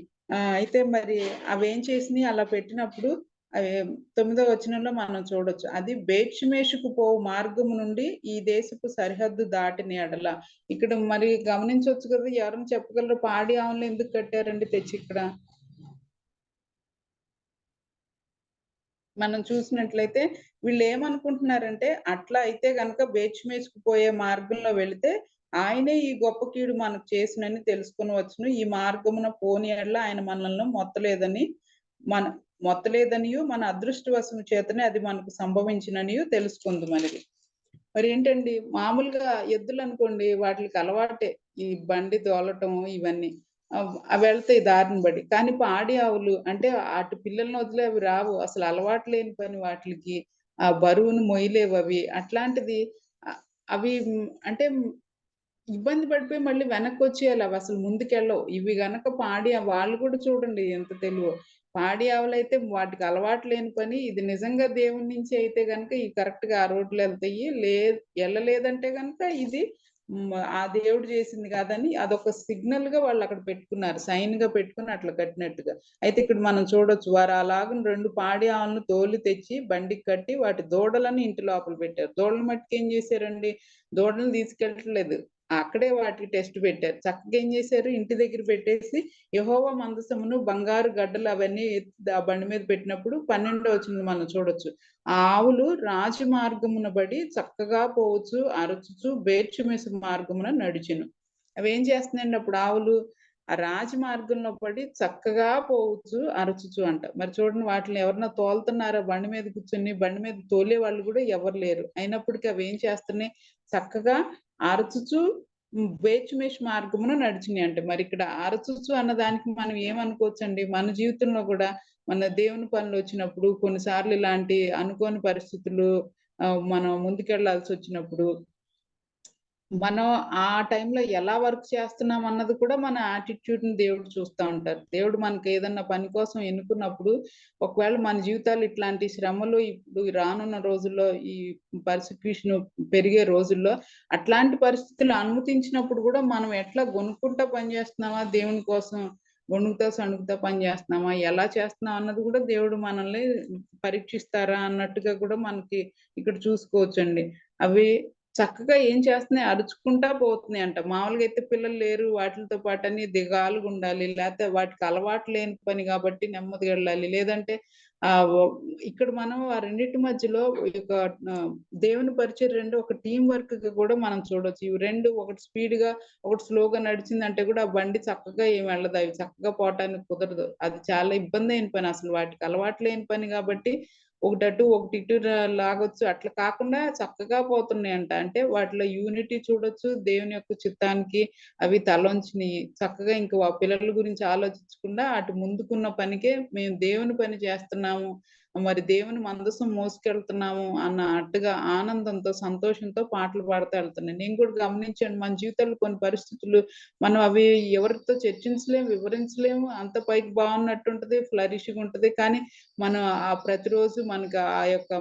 అయితే మరి అవేం చేసినియి, అలా పెట్టినప్పుడు అవి 9వ వచనంలో మనం చూడొచ్చు. అది బేత్షెమెషుకు పోవు మార్గము నుండి ఈ దేశపు సరిహద్దు దాటిన ఎడల. ఇక్కడ మరి గమనించొచ్చు కదా! ఎవరైనా చెప్పగలరా పాడి ఆవులను ఎందుకు కట్టారండి తెచ్చి ఇక్కడ? మనం చూసినట్లయితే వీళ్ళేమనుకుంటున్నారంటే, అట్లా అయితే గనక బేత్షెమెషుకు పోయే మార్గంలో వెళితే ఆయనే ఈ గొప్ప కీడు మనకు చేసినని తెలుసుకొనవచ్చును. ఈ మార్గమున పోని యెడల ఆయన మనలను మొత్తలేదనియు మన అదృష్టవశము చేతనే అది మనకు సంభవించిననియు తెలుసుకుందుమనిది. మరేంటండి మామూలుగా ఎద్దులనుకోండి వాటిలికి అలవాటే ఈ బండి తోలటం ఇవన్నీ. అవెళ్తాయి దారిన బడి. కానీ పాడి ఆవులు అంటే అటు పిల్లల్ని వదిలి అవి రావు. అసలు అలవాటు లేని పని వాటిలికి. ఆ బరువును మొయ్యలేవవి. అట్లాంటిది అవి అంటే ఇబ్బంది పడిపోయి మళ్ళీ వెనక్కొచ్చేయాలి. అవసలు ముందుకెళ్ళవు. ఇవి గనక వాళ్ళు కూడా చూడండి ఎంత తెలివో. పాడి ఆవులైతే వాటికి అలవాటు లేని పని. ఇది నిజంగా దేవుడి నుంచి అయితే గనక ఇవి కరెక్ట్‌గా ఆ రోడ్‌లో ఎళ్తాయి. ఎళ్ళలేదంటే గనక ఇది ఆ దేవుడు చేసింది కాదని అదొక సిగ్నల్‌గా వాళ్ళక్కడ పెట్టుకున్నారు. సైన్‌గా పెట్టుకొని అట్లా కట్టినట్టుగా. అయితే ఇక్కడ మనం చూడొచ్చు. వారు అలాగున 2 పాడి ఆవులను తోలి తెచ్చి బండికి కట్టి వాటి దూడలను ఇంటి లోపల పెట్టారు. దూడల మట్టుకేం చేశారండి? దూడలను తీసుకెళ్ళట్లేదు. అక్కడే వాటికి టెస్ట్ పెట్టారు. చక్కగా ఏం చేశారు, ఇంటి దగ్గర పెట్టేసి యెహోవా మందసమును బంగారు గడ్డలు అవన్నీ ఎత్తి ఆ బండి మీద పెట్టినప్పుడు 12వ వచనం మనం చూడొచ్చు. ఆ ఆవులు రాజమార్గమున బడి చక్కగా పోవచ్చు, అరచుచు బేత్షెమెషు మార్గమున నడిచెను. అవేం చేస్తున్నాయండి అప్పుడు ఆవులు? ఆ రాజమార్గంలో పడి చక్కగా పోవచ్చు, అరచుచు అంట. మరి చూడండి వాటిని ఎవరన్నా తోలుతున్నారా బండి మీద కూర్చొని? బండి మీద తోలేవాళ్ళు గూడా ఎవరు లేరు. అయినప్పటికీ అవేం చేస్తున్నాయి? చక్కగా అరచుచు బేత్షెమెషు మార్గమున నడిచినియంట. మరిక్కడ అరచుచు అన్న దానికి మనం ఏమనుకోవచ్చండి? మన జీవితంలో గూడా మన దేవుని పనులొచ్చినప్పుడు కొన్నిసార్లు ఇలాంటి అనుకోని పరిస్థితులు మనం ముందుకెళ్ళాల్సొచ్చినప్పుడు మనం ఆ టైంలో ఎలా వర్క్ చేస్తున్నాం అన్నది కూడా మన యాటిట్యూడ్‌ని దేవుడు చూస్తా ఉంటారు. దేవుడు మనకేదన్నా పని కోసం ఎన్నుకున్నప్పుడు ఒకవేళ మన జీవితాలు ఇట్లాంటి శ్రమలు ఇప్పుడు రానున్న రోజుల్లో ఈ పర్సిక్యూషన్ పెరిగే రోజుల్లో అట్లాంటి పరిస్థితులు అనుమతించినప్పుడు కూడా మనం ఎట్లా గొనుక్కుంటా పని చేస్తున్నామా దేవుని కోసం, గొణుగుతా సణుగుతా పని చేస్తున్నామా, ఎలా చేస్తున్నాం అన్నది కూడా దేవుడు మనల్ని పరీక్షిస్తారా అన్నట్టుగా కూడా మనకి ఇక్కడ చూసుకోవచ్చండి. అవి చక్కగా ఏం చేస్తున్నాయి, అరుచుకుంటా పోతున్నాయి అంట. మామూలుగా అయితే పిల్లలు లేరు వాటితో పాటు అని దిగాలుగా ఉండాలి, లేకపోతే వాటికి అలవాటు లేని పని కాబట్టి నెమ్మదిగా వెళ్ళాలి. లేదంటే ఇక్కడ మనం ఆ రెండింటి మధ్యలో ఒక దేవుని పరిచయం రెండు ఒక టీం వర్క్ గా కూడా మనం చూడొచ్చు. ఇవి రెండు ఒకటి స్పీడ్ గా ఒకటి స్లోగా నడిచిందంటే కూడా ఆ బండి చక్కగా ఏం వెళ్ళదు, అవి చక్కగా పోవటానికి కుదరదు. అది చాలా ఇబ్బంది అయిన పని, అసలు వాటికి అలవాటు లేని పని కాబట్టి ఒకటి అటు ఒకటి ఇటు లాగొచ్చు. అట్లా కాకుండా చక్కగా పోతున్నాయంట. అంటే వాటిలో యూనిటీ చూడొచ్చు. దేవుని యొక్క చిత్తానికి అవి తలొంచినియి. చక్కగా ఇంక పిల్లల గురించి ఆలోచించకుండా అటు ముందుకున్న పనికే మేము దేవుని పని చేస్తున్నాము, మరి దేవుని మందసం మోసుకెళ్తున్నాము అన్నట్టుగా ఆనందంతో, సంతోషంతో పాటలు పాడుతూ వెళ్తున్నాయి. నేను కూడా గమనించాను మన జీవితాల్లో కొన్ని పరిస్థితులు మనం అవి ఎవరితో చర్చించలేము, వివరించలేము. అంత పైకి బాగున్నట్టుంటది, ఫ్లరిష్‌గా ఉంటది. కానీ మనం ప్రతిరోజు మనకు ఆ యొక్క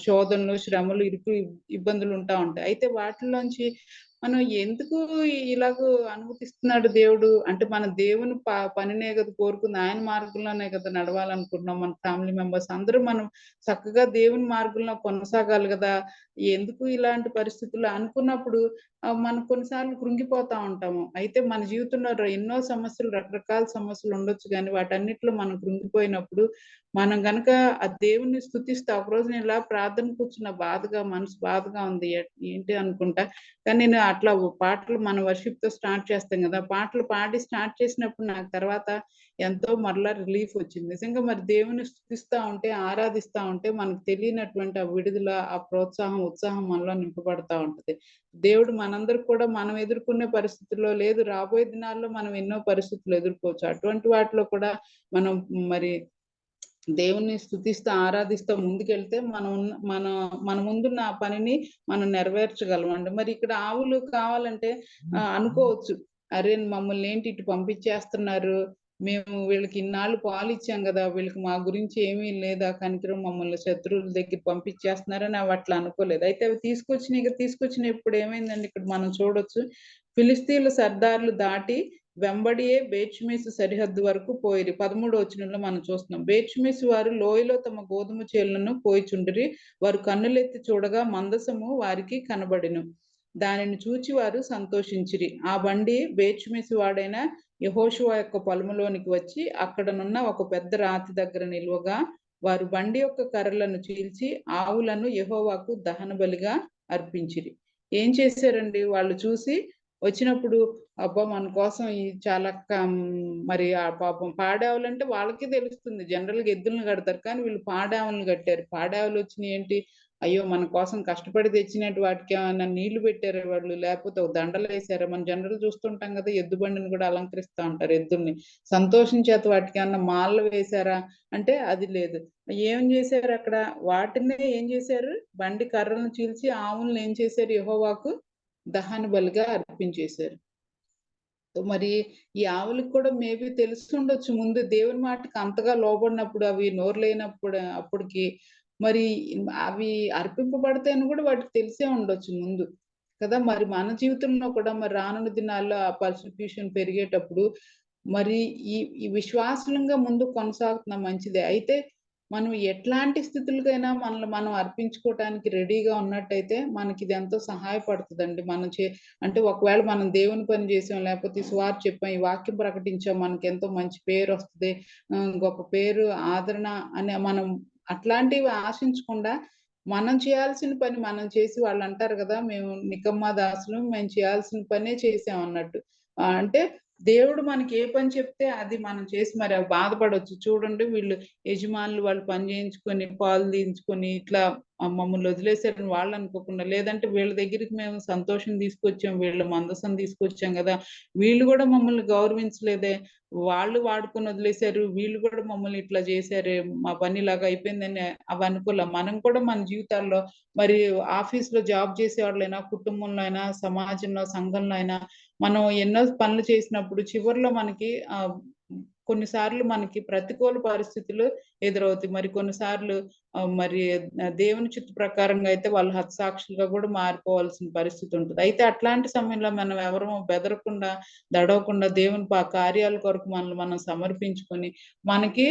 శోధనలు, శ్రమలు, ఇబ్బందులు ఉంటా ఉంటాయి. అయితే వాటిలోంచి మనం ఎందుకు ఇలాగ అనుమతిస్తున్నాడు దేవుడు అంటే, మన దేవుని పనినే కదా కోరుకుంది, ఆయన మార్గంలోనే కదా నడవాలనుకుంటున్నాం. మన ఫ్యామిలీ మెంబర్స్ అందరూ మనం చక్కగా దేవుని మార్గంలో కొనసాగాలి కదా, ఎందుకు ఇలాంటి పరిస్థితులు అనుకున్నప్పుడు మనం కొన్నిసార్లు కృంగిపోతా ఉంటాము. అయితే మన జీవితంలో ఎన్నో సమస్యలు, రకరకాల సమస్యలు ఉండొచ్చు, కానీ వాటన్నిటిలో మనం కృంగిపోయినప్పుడు మనం గనక ఆ దేవుణ్ణి స్తుతిస్తే, ఒకరోజు నేను ఇలా ప్రార్థన కూర్చున్న బాధగా, మనసు బాధగా ఉంది ఏంటి అనుకుంటా. కానీ నేను అట్లా పాటలు మన వర్షిప్ తో స్టార్ట్ చేస్తాం కదా, పాటలు పాడి స్టార్ట్ చేసినప్పుడు నాకు తర్వాత ఎంతో మరలా రిలీఫ్ వచ్చింది. నిజంగా మరి దేవుని స్తుతిస్తా ఉంటే, ఆరాధిస్తా ఉంటే మనకు తెలియనటువంటి ఆ విడుదల, ఆ ప్రోత్సాహం, ఉత్సాహం మనలో నింపబడతా ఉంటది. దేవుడు మనందరికి కూడా మనం ఎదుర్కొనే పరిస్థితుల్లో లేదు, రాబోయే దినాల్లో మనం ఎన్నో పరిస్థితులు ఎదుర్కోవచ్చు. అటువంటి వాటిలో కూడా మనం మరి దేవుణ్ణి స్తుతిస్తూ, ఆరాధిస్తూ ముందుకెళ్తే మన ముందున్న ఆ పనిని మనం నెరవేర్చగలమండి. మరి ఇక్కడ ఆవులు కావాలంటే అనుకోవచ్చు, అరే మమ్మల్ని ఏంటి ఇటు పంపించేస్తున్నారు, మేము వీళ్ళకి ఇన్నాళ్ళు పాలిచ్చాం కదా, వీళ్ళకి మా గురించి ఏమీ లేదా కనికరం, మమ్మల్ని శత్రువుల దగ్గర పంపించేస్తున్నారని అవి అట్లా అనుకోలేదు. అయితే అవి తీసుకొచ్చినప్పుడు ఇప్పుడు ఏమైందండి, ఇక్కడ మనం చూడొచ్చు, ఫిలిస్తీన్ల సర్దార్లు దాటి వెంబడియే బేత్షెమెషు సరిహద్దు వరకు పోయిరి. 13వ వచనంలో మనం చూస్తున్నాం. బేత్షెమెషు వారు లోయలో తమ గోధుమ చేలను కోయిచుండిరి. వారు కన్నులెత్తి చూడగా మందసము వారికి కనబడెను. దానిని చూచి వారు సంతోషించిరి. ఆ బండి బేత్షెమెషు వాడైన యెహోషువ యొక్క పొలములోనికి వచ్చి అక్కడనున్న ఒక పెద్ద రాతి దగ్గర నిలువగా, వారు బండి యొక్క కర్రలను చీల్చి ఆవులను యెహోవాకు దహన బలిగా అర్పించిరి. ఏం చేశారండి వాళ్ళు చూసి వచ్చినప్పుడు, అబ్బా మన కోసం ఈ చాలా మరి ఆ పాపం పాడావులంటే వాళ్ళకి తెలుస్తుంది, జనరల్ గా ఎద్దులను కడతారు, కానీ వీళ్ళు పాడావులను కట్టారు. పాడావులు వచ్చినాయి ఏంటి, అయ్యో మన కోసం కష్టపడి తెచ్చినట్టు వాటికి ఏమైనా నీళ్లు పెట్టారా వాళ్ళు, లేకపోతే దండలు వేసారా. మనం జనరల్ చూస్తుంటాం కదా, ఎద్దు బండిని కూడా అలంకరిస్తూ ఉంటారు, ఎద్దుల్ని సంతోషించేత వాటికి ఏమన్నా మాలలు వేశారా అంటే అది లేదు. ఏం చేశారు అక్కడ, వాటినే ఏం చేశారు, బండి కర్రలను చీల్చి ఆవులను ఏం చేశారు, యెహోవాకు దహన బలిగా అర్పించేశారు. మరి ఈ ఆవులకు కూడా మేబీ తెలుస్తుండొచ్చు ముందు దేవుని మాటకి అంతగా లోబడినప్పుడు, అవి నోరు లేనప్పుడు అప్పటికి మరి అవి అర్పింపబడతాయని కూడా వాటికి తెలిసే ఉండొచ్చు ముందు కదా. మరి మన జీవితంలో కూడా మరి రానున్న దినాల్లో ఆ పర్సిక్యూషన్ పెరిగేటప్పుడు మరి ఈ విశ్వాసంగా ముందు కొనసాగుతున్న మంచిదే. అయితే మనం ఎట్లాంటి స్థితులకైనా మనల్ని మనం అర్పించుకోవటానికి రెడీగా ఉన్నట్టయితే మనకి ఇది ఎంతో సహాయపడుతుందండి. అంటే ఒకవేళ మనం దేవుని పని చేసాం, లేకపోతే సువార్త చెప్పాం, ఈ వాక్యం ప్రకటించాం, మనకి ఎంతో మంచి పేరు వస్తుంది, గొప్ప పేరు, ఆదరణ అనే మనం అట్లాంటివి ఆశించకుండా మనం చేయాల్సిన పని మనం చేసి, వాళ్ళు అంటారు కదా, మేము నికమ్మా దాసులు, మేము చేయాల్సిన పనే చేసాం అన్నట్టు. అంటే దేవుడు మనకి ఏ పని చెప్తే అది మనం చేసి మరి బాధపడొచ్చు. చూడండి వీళ్ళు యజమానులు వాళ్ళు పని చేయించుకొని, పాలు తీయించుకొని ఇట్లా మమ్మల్ని వదిలేసారని వాళ్ళు అనుకోకుండా, లేదంటే వీళ్ళ దగ్గరికి మేము సంతోషం తీసుకొచ్చాం, వీళ్ళ మందసం తీసుకొచ్చాం కదా, వీళ్ళు కూడా మమ్మల్ని గౌరవించలేదే, వాళ్ళు వాడుకొని వదిలేశారు, వీళ్ళు కూడా మమ్మల్ని ఇట్లా చేశారే, మా పని ఇలాగా అయిపోయిందని అవి అనుకోలే. మనం కూడా మన జీవితాల్లో మరి ఆఫీస్‌లో జాబ్ చేసేవాళ్ళైనా, కుటుంబంలో అయినా, సమాజంలో, సంఘంలో అయినా మనం ఎన్నో పనులు చేసినప్పుడు చివర్లో మనకి కొన్నిసార్లు మనకి ప్రతికూల పరిస్థితులు ఎదురవుతాయి. మరి కొన్నిసార్లు మరి దేవుని చిత్త ప్రకారంగా అయితే వాళ్ళు హతసాక్షులుగా కూడా మారిపోవాల్సిన పరిస్థితి ఉంటది. అయితే అట్లాంటి సమయంలో మనం ఎవరము బెదరకుండా, దడవకుండా దేవుని కార్యాల కొరకు మనల్ని మనం సమర్పించుకొని, మనకి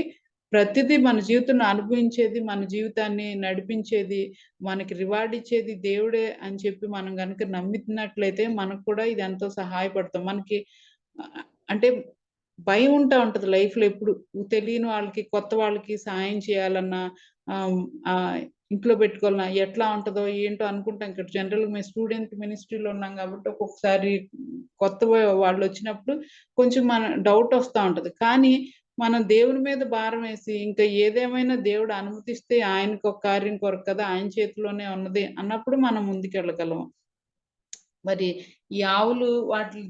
ప్రతిదీ మన జీవితంలో అనుభవించేది, మన జీవితాన్ని నడిపించేది, మనకి రివార్డ్ ఇచ్చేది దేవుడే అని చెప్పి మనం గనుక నమ్మినట్లయితే మనకు కూడా ఇది ఎంతో సహాయపడతాం. మనకి అంటే భయం ఉంటా ఉంటది లైఫ్‌లో ఎప్పుడు. తెలియని వాళ్ళకి, కొత్త వాళ్ళకి సహాయం చేయాలన్నా, ఇంట్లో పెట్టుకోవాలన్నా ఎట్లా ఉంటదో ఏంటో అనుకుంటాం. ఇక్కడ జనరల్‌గా మేము స్టూడెంట్ మినిస్ట్రీలో ఉన్నాం కాబట్టి ఒక్కొక్కసారి కొత్త వాళ్ళొచ్చినప్పుడు కొంచెం డౌట్ వస్తా ఉంటది. కానీ మనం దేవుని మీద భారం వేసి ఇంకా ఏదేమైనా దేవుడు అనుమతిస్తే ఆయనకు ఒక కార్యం కొరకు కదా, ఆయన చేతిలోనే ఉన్నది అన్నప్పుడు మనం ముందుకెళ్ళగలం. మరి ఈ ఆవులు వాటి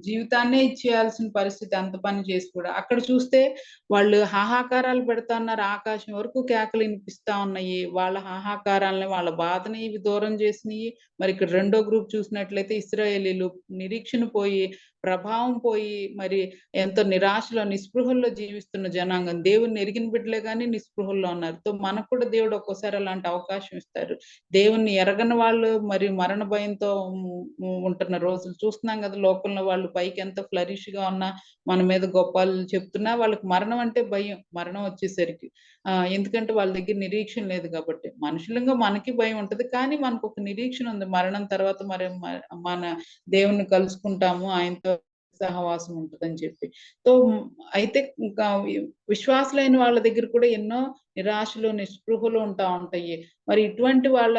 జీవితాన్నే ఇచ్చేయాల్సిన పరిస్థితి, అంత పని చేసి కూడా. అక్కడ చూస్తే వాళ్ళు హాహాకారాలు పెడతా ఉన్నారు. ఆకాశం వరకు కేకలు వినిపిస్తా ఉన్నాయి. వాళ్ళ హాహాకారాలని, వాళ్ళ బాధని ఇవి దూరం చేసినయి. మరి ఇక్కడ రెండో గ్రూప్ చూసినట్లయితే ఇశ్రాయేలీలు నిరీక్షణ పోయి, ప్రభావం పోయి, మరి ఎంతో నిరాశలో, నిస్పృహల్లో జీవిస్తున్న జనాంగం. దేవుణ్ణి ఎరిగిన బిడ్డలే గాని నిస్పృహల్లో ఉన్నారు. మనకు కూడా దేవుడు ఒక్కోసారి అలాంటి అవకాశం ఇస్తారు. దేవుణ్ణి ఎరగని వాళ్ళు మరి మరణ భయంతో ఉంటున్న రోజులు చూస్తున్నాం కదా. లోకంలో వాళ్ళు పైకి ఎంత ఫ్లరిష్ గా ఉన్నా, మన మీద గొప్పలు చెప్తున్నా, వాళ్ళకి మరణం అంటే భయం. మరణం వచ్చేసరికి ఎందుకంటే వాళ్ళ దగ్గర నిరీక్షణ లేదు కాబట్టి. మనుషులంగా మనకి భయం ఉంటది, కానీ మనకు ఒక నిరీక్షణ ఉంది. మరణం తర్వాత మరి మన దేవుణ్ణి కలుసుకుంటాము, ఆయనతో సహవాసం ఉంటదని చెప్పి. సో అయితే ఇంకా విశ్వాసులైన వాళ్ళ దగ్గర కూడా ఎన్నో నిరాశలు, నిస్పృహలు ఉంటా ఉంటాయి. మరి ఇటువంటి వాళ్ళ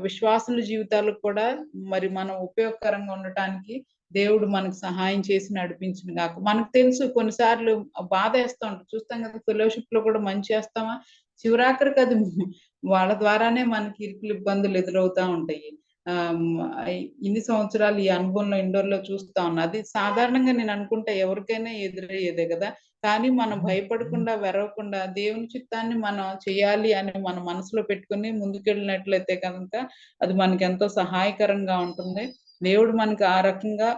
విశ్వాసుల జీవితాలకు కూడా మరి మనం ఉపయోగకరంగా ఉండటానికి దేవుడు మనకు సహాయం చేసి నడిపించును గాక. మనకు తెలుసు కొన్నిసార్లు బాధేస్తా ఉంటది. చూస్తాం కదా, ఫెలోషిప్ లో కూడా మంచి చేస్తామా, చివరాఖరికి అది వాళ్ళ ద్వారానే మనకి ఇరుకులు, ఇబ్బందులు ఎదురవుతా ఉంటాయి. ఇన్ని సంవత్సరాలు ఈ అనుభవంలో ఇండోర్‌లో చూస్తా ఉన్నా. అది సాధారణంగా నేను అనుకుంటా ఎవరికైనా ఎదురయ్యేదే కదా. కానీ మనం భయపడకుండా, వెరవకుండా దేవుని చిత్తాన్ని మనం చేయాలి అని మన మనసులో పెట్టుకొని ముందుకెళ్ళినట్లయితే కనుక అది మనకెంతో సహాయకరంగా ఉంటుంది. దేవుడు మనకి ఆ రకంగా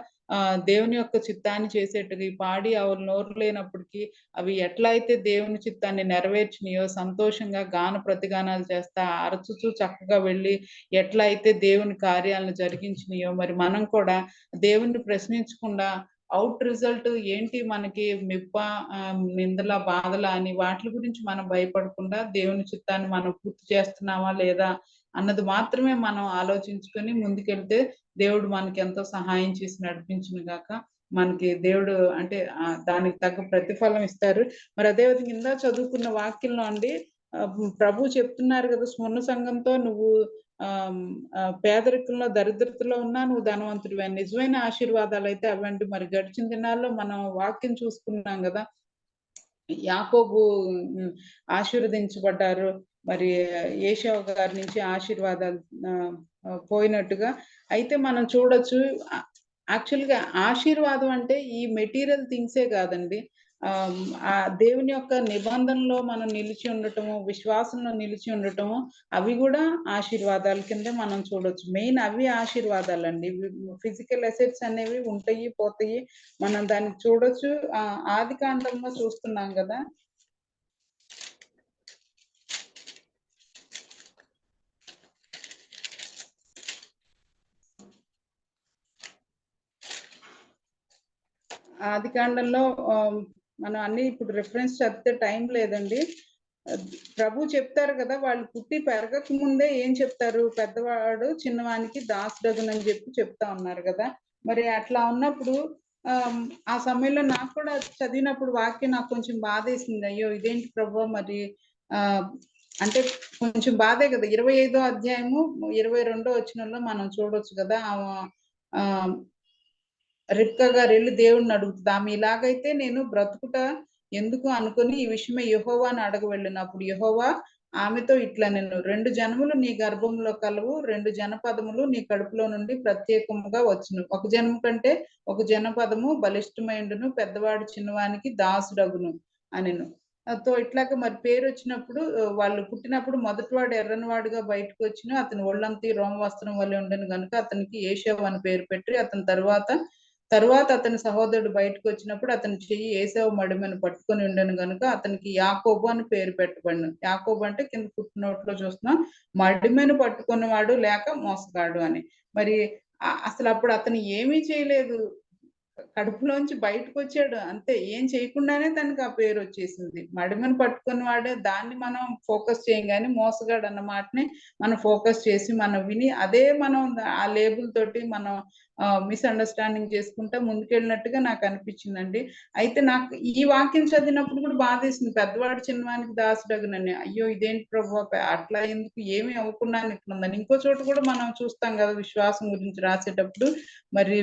దేవుని యొక్క చిత్తాన్ని చేసేట్టుగా, ఈ పాడి ఆవులు నోరు లేనప్పటికీ అవి ఎట్లా అయితే దేవుని చిత్తాన్ని నెరవేర్చినాయో సంతోషంగా గాన ప్రతిగానాలు చేస్తా, అరచుచూ చక్కగా వెళ్ళి ఎట్లా అయితే దేవుని కార్యాలను జరిగించినాయో, మరి మనం కూడా దేవుణ్ణి ప్రశ్నించకుండా అవుట్ రిజల్ట్ ఏంటి మనకి నిందల, బాధల అని వాటి గురించి మనం భయపడకుండా దేవుని చిత్తాన్ని మనం పూర్తి చేస్తున్నామా లేదా అన్నది మాత్రమే మనం ఆలోచించుకొని ముందుకెళ్తే దేవుడు మనకి ఎంతో సహాయం చేసి నడిపించును గాక. మనకి దేవుడు అంటే దానికి తగ్గ ప్రతిఫలం ఇస్తారు. మరి అదేవిధంగా ఇందా చదువుకున్న వాక్యంలో అండి ప్రభు చెప్తున్నారు కదా, స్వర్ణ సంఘంతో నువ్వు పేదరికంలో, దరిద్రతలో ఉన్నా నువ్వు ధనవంతుడివే. నిజమైన ఆశీర్వాదాలు అయితే అవండి. మరి గడిచిన దినాల్లో మనం వాక్యం చూసుకున్నాం కదా, యాకోబు ఆశీర్వదించబడ్డారు. మరి ఏశావు గారి నుంచి ఆశీర్వాదాలు పోయినట్టుగా. అయితే మనం చూడొచ్చు, యాక్చువల్‌గా ఆశీర్వాదం అంటే ఈ మెటీరియల్ థింగ్సే కాదండి. ఆ దేవుని యొక్క నిబంధనలో మనం నిలిచి ఉండటము, విశ్వాసంలో నిలిచి ఉండటము, అవి కూడా ఆశీర్వాదాల కిందే మనం చూడొచ్చు. మెయిన్ అవి ఆశీర్వాదాలండి. ఫిజికల్ అసెట్స్ అనేవి ఉంటాయి, పోతాయి. మనం దాన్ని చూడొచ్చు. ఆదికాండంలో చూస్తున్నాం కదా. ఆదికాండంలో మనం అన్ని ఇప్పుడు రిఫరెన్స్ చదివితే టైం లేదండి. ప్రభు చెప్తారు కదా, వాళ్ళు పుట్టి పెరగక ముందే ఏం చెప్తారు, పెద్దవాడు చిన్నవానికి దాసుడగునని చెప్పి చెప్తా ఉన్నారు కదా. మరి అట్లా ఉన్నప్పుడు ఆ సమయంలో నాకు కూడా చదివినప్పుడు వాక్యం నాకు కొంచెం బాధేసింది. అయ్యో ఇదేంటి ప్రభు, మరి అంటే కొంచెం బాధే కదా. 25వ అధ్యాయము 22వ వచనంలో మనం చూడొచ్చు కదా, రిబ్కా గారు వెళ్ళి దేవుణ్ణి అడుగుతుంది. ఆమె ఇలాగైతే నేను బ్రతుకుట ఎందుకు అనుకుని ఈ విషయమే యెహోవాను అడగ వెళ్ళినప్పుడు యెహోవా ఆమెతో ఇట్లా, నేను 2 జనములు నీ గర్భంలో కలవు, 2 జనపదములు నీ కడుపులో నుండి ప్రత్యేకముగా వచ్చును. ఒక జనము కంటే ఒక జనపదము బలిష్టమైండును, పెద్దవాడు చిన్నవానికి దాసుడగును అనెను. ఇట్లాగా మరి పేరు వచ్చినప్పుడు, వాళ్ళు పుట్టినప్పుడు మొదటివాడు ఎర్రనివాడుగా బయటకు వచ్చిన, అతని ఒళ్ళంతా రోమ వస్త్రం వల్లే ఉండను గనుక అతనికి ఏశావు అని పేరు పెట్టి, అతని తరువాత అతని సహోదరుడు బయటకు వచ్చినప్పుడు అతని చెయ్యి ఏశావు మడిమను పట్టుకొని ఉండను గనుక అతనికి యాకోబు అని పేరు పెట్టబడిన. యాకోబు అంటే కింద పుట్టినోట్లో చూస్తున్నాం, మడిమను పట్టుకున్నవాడు లేక మోసగాడు అని. మరి అసలు అప్పుడు అతను ఏమీ చేయలేదు. కడుపులోంచి బయటకు వచ్చాడు అంతే, ఏం చేయకుండానే తనకి ఆ పేరు వచ్చేసింది. మడిమను పట్టుకుని వాడే దాన్ని మనం ఫోకస్ చేయం, కానీ మోసగాడు అన్న మాటని మనం ఫోకస్ చేసి మనం విని అదే మనం ఆ లేబుల్ తోటి మనం మిస్అండర్స్టాండింగ్ చేసుకుంటా ముందుకెళ్ళినట్టుగా నాకు అనిపించిందండి. అయితే నాకు ఈ వాక్యం చదివినప్పుడు కూడా బాధేసింది, పెద్దవాడు చిన్నవానికి దాసుడగునని. అయ్యో ఇదేంటి ప్రభు అట్లా ఎందుకు, ఏమీ అవ్వకుండా ఇట్లుందని. ఇంకో చోట కూడా మనం చూస్తాం కదా విశ్వాసం గురించి రాసేటప్పుడు, మరి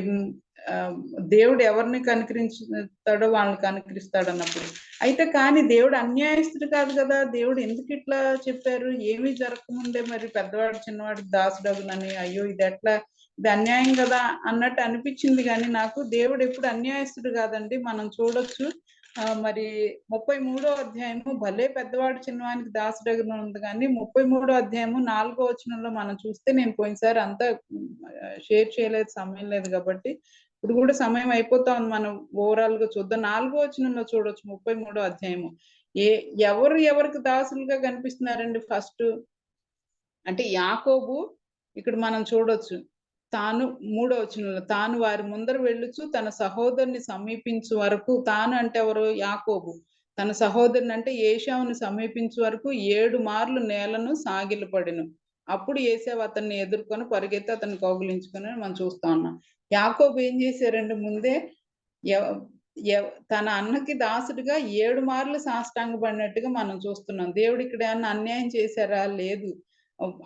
దేవుడు ఎవరిని కనికరించుతాడో వాళ్ళని కనికరిస్తాడు అన్నప్పుడు. అయితే కానీ దేవుడు అన్యాయస్తుడు కాదు కదా, దేవుడు ఎందుకు ఇట్లా చెప్పారు, ఏమీ జరగకముందే మరి పెద్దవాడు చిన్నవాడికి దాసుడగునని, అయ్యో ఇది ఎట్లా, ఇది అన్యాయం కదా అన్నట్టు అనిపించింది. కానీ నాకు దేవుడు ఎప్పుడు అన్యాయస్తుడు కాదండి. మనం చూడొచ్చు మరి 33వ అధ్యాయము, భలే పెద్దవాడు చిన్నవానికి దాసుడగున ఉంది, కానీ 33వ అధ్యాయము 4వ వచనంలో మనం చూస్తే, నేను పోయినసారి అంతా షేర్ చేయలేదు, సమయం లేదు కాబట్టి ఇప్పుడు కూడా సమయం అయిపోతా ఉంది, మనం ఓవరాల్ గా చూద్దాం. 4వ వచనంలో చూడొచ్చు 33వ అధ్యాయము. ఎవరికి దాసులుగా కనిపిస్తున్నారండి ఫస్ట్ అంటే యాకోబు. ఇక్కడ మనం చూడొచ్చు, తాను 3వ వచనంలో, తాను వారి ముందర వెళ్ళుచు తన సహోదరుని సమీపించు వరకు, తాను అంటే ఎవరు, యాకోబు, తన సహోదరుని అంటే ఏశావుని సమీపించే వరకు 7 మార్లు నేలను సాగిలపడెను. అప్పుడు ఏశావు అతన్ని ఎదుర్కొని పరిగెత్తి అతన్ని కౌగిలించుకొని మనం చూస్తా ఉన్నాం. యాకోబు ఏం చేశారండి, ముందే తన అన్నకి దాసుడిగా 7 మార్లు సాష్టాంగపడినట్టుగా మనం చూస్తున్నాం. దేవుడు ఇక్కడ ఏమన్నా అన్యాయం చేశారా, లేదు.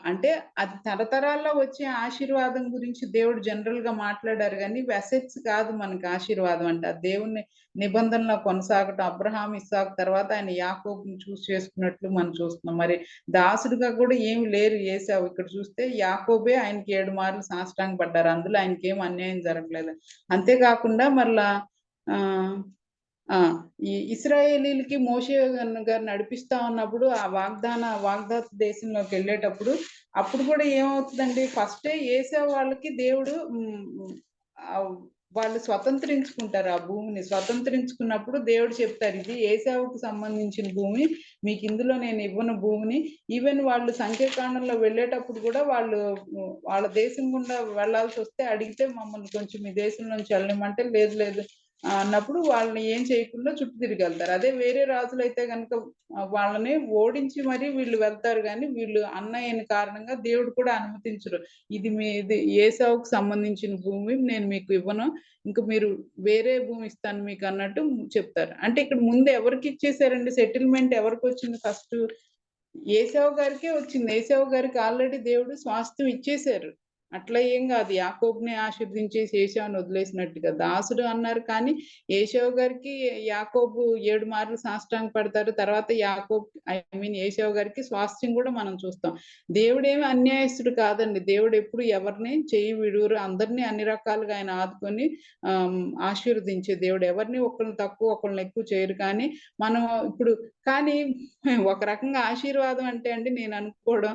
అంటే అది తరతరాల్లో వచ్చే ఆశీర్వాదం గురించి దేవుడు జనరల్ గా మాట్లాడారు, కానీ అసెట్స్ కాదు మనకి ఆశీర్వాదం అంటే. ఆ దేవుని నిబంధనలో కొనసాగటం, అబ్రహాం ఇస్సాకు తర్వాత ఆయన యాకోబుని చూస్ చేసుకున్నట్లు మనం చూస్తున్నాం. మరి దాసుడుగా కూడా ఏమి లేరు ఏశావు. ఇక్కడ చూస్తే యాకోబే ఆయనకి 7 మార్లు సాష్టాంగ పడ్డారు, అందులో ఆయనకి ఏం అన్యాయం జరగలేదు. అంతేకాకుండా మరలా ఈ ఇశ్రాయేలీలకి మోషే గారు నడిపిస్తా ఉన్నప్పుడు ఆ వాగ్దాత దేశంలోకి వెళ్ళేటప్పుడు అప్పుడు కూడా ఏమవుతుందండి, ఫస్టే ఏశావు వాళ్ళకి దేవుడు వాళ్ళు స్వతంత్రించుకుంటారు, ఆ భూమిని స్వతంత్రించుకున్నప్పుడు దేవుడు చెప్తారు, ఇది ఏశావుకు సంబంధించిన భూమి, మీకు ఇందులో నేను ఇవ్వను భూమిని. ఈవెన్ వాళ్ళు సంఖ్యాకాండంలో వెళ్ళేటప్పుడు కూడా వాళ్ళు వాళ్ళ దేశం గుండా వెళ్లాల్సి వస్తే అడిగితే మమ్మల్ని కొంచెం మీ దేశం నుంచి వెళ్ళమంటే లేదు లేదు అన్నప్పుడు వాళ్ళని ఏం చేయకుండా చుట్టూ తిరిగి వెళ్తారు. అదే వేరే రాజులు అయితే కనుక వాళ్ళని ఓడించి మరి వీళ్ళు వెళ్తారు, కానీ వీళ్ళు అన్నయ్యని కారణంగా దేవుడు కూడా అనుమతించరు. ఇది ఏశావుకు సంబంధించిన భూమి నేను మీకు ఇవ్వను, ఇంకా మీరు వేరే భూమి ఇస్తాను మీకు అన్నట్టు చెప్తారు. అంటే ఇక్కడ ముందు ఎవరికి ఇచ్చేసారండి సెటిల్మెంట్, ఎవరికి వచ్చింది ఫస్ట్, ఏశావు గారికే వచ్చింది. ఏశావు గారికి ఆల్రెడీ దేవుడు స్వాస్థ్యం ఇచ్చేశారు. అట్లా ఏం కాదు, యాకోబుని ఆశీర్వదించేసి ఏశావుని వదిలేసినట్టుగా. దాసుడు అన్నారు, కానీ ఏశావు గారికి యాకోబు 7 మార్లు సాష్టాంగ పడతారు. తర్వాత ఏశావు గారికి స్వాస్థ్యం కూడా మనం చూస్తాం. దేవుడేమి అన్యాయస్తుడు కాదండి. దేవుడు ఎప్పుడు ఎవరిని చేయి విడువరు, అందరినీ అన్ని రకాలుగా ఆయన ఆదుకొని ఆశీర్వదించే దేవుడు. ఎవరిని ఒకళ్ళని తక్కువ ఒకళ్ళని ఎక్కువ చేయరు. కానీ మనం ఇప్పుడు కానీ ఒక రకంగా ఆశీర్వాదం అంటే అండి, నేను అనుకోవడం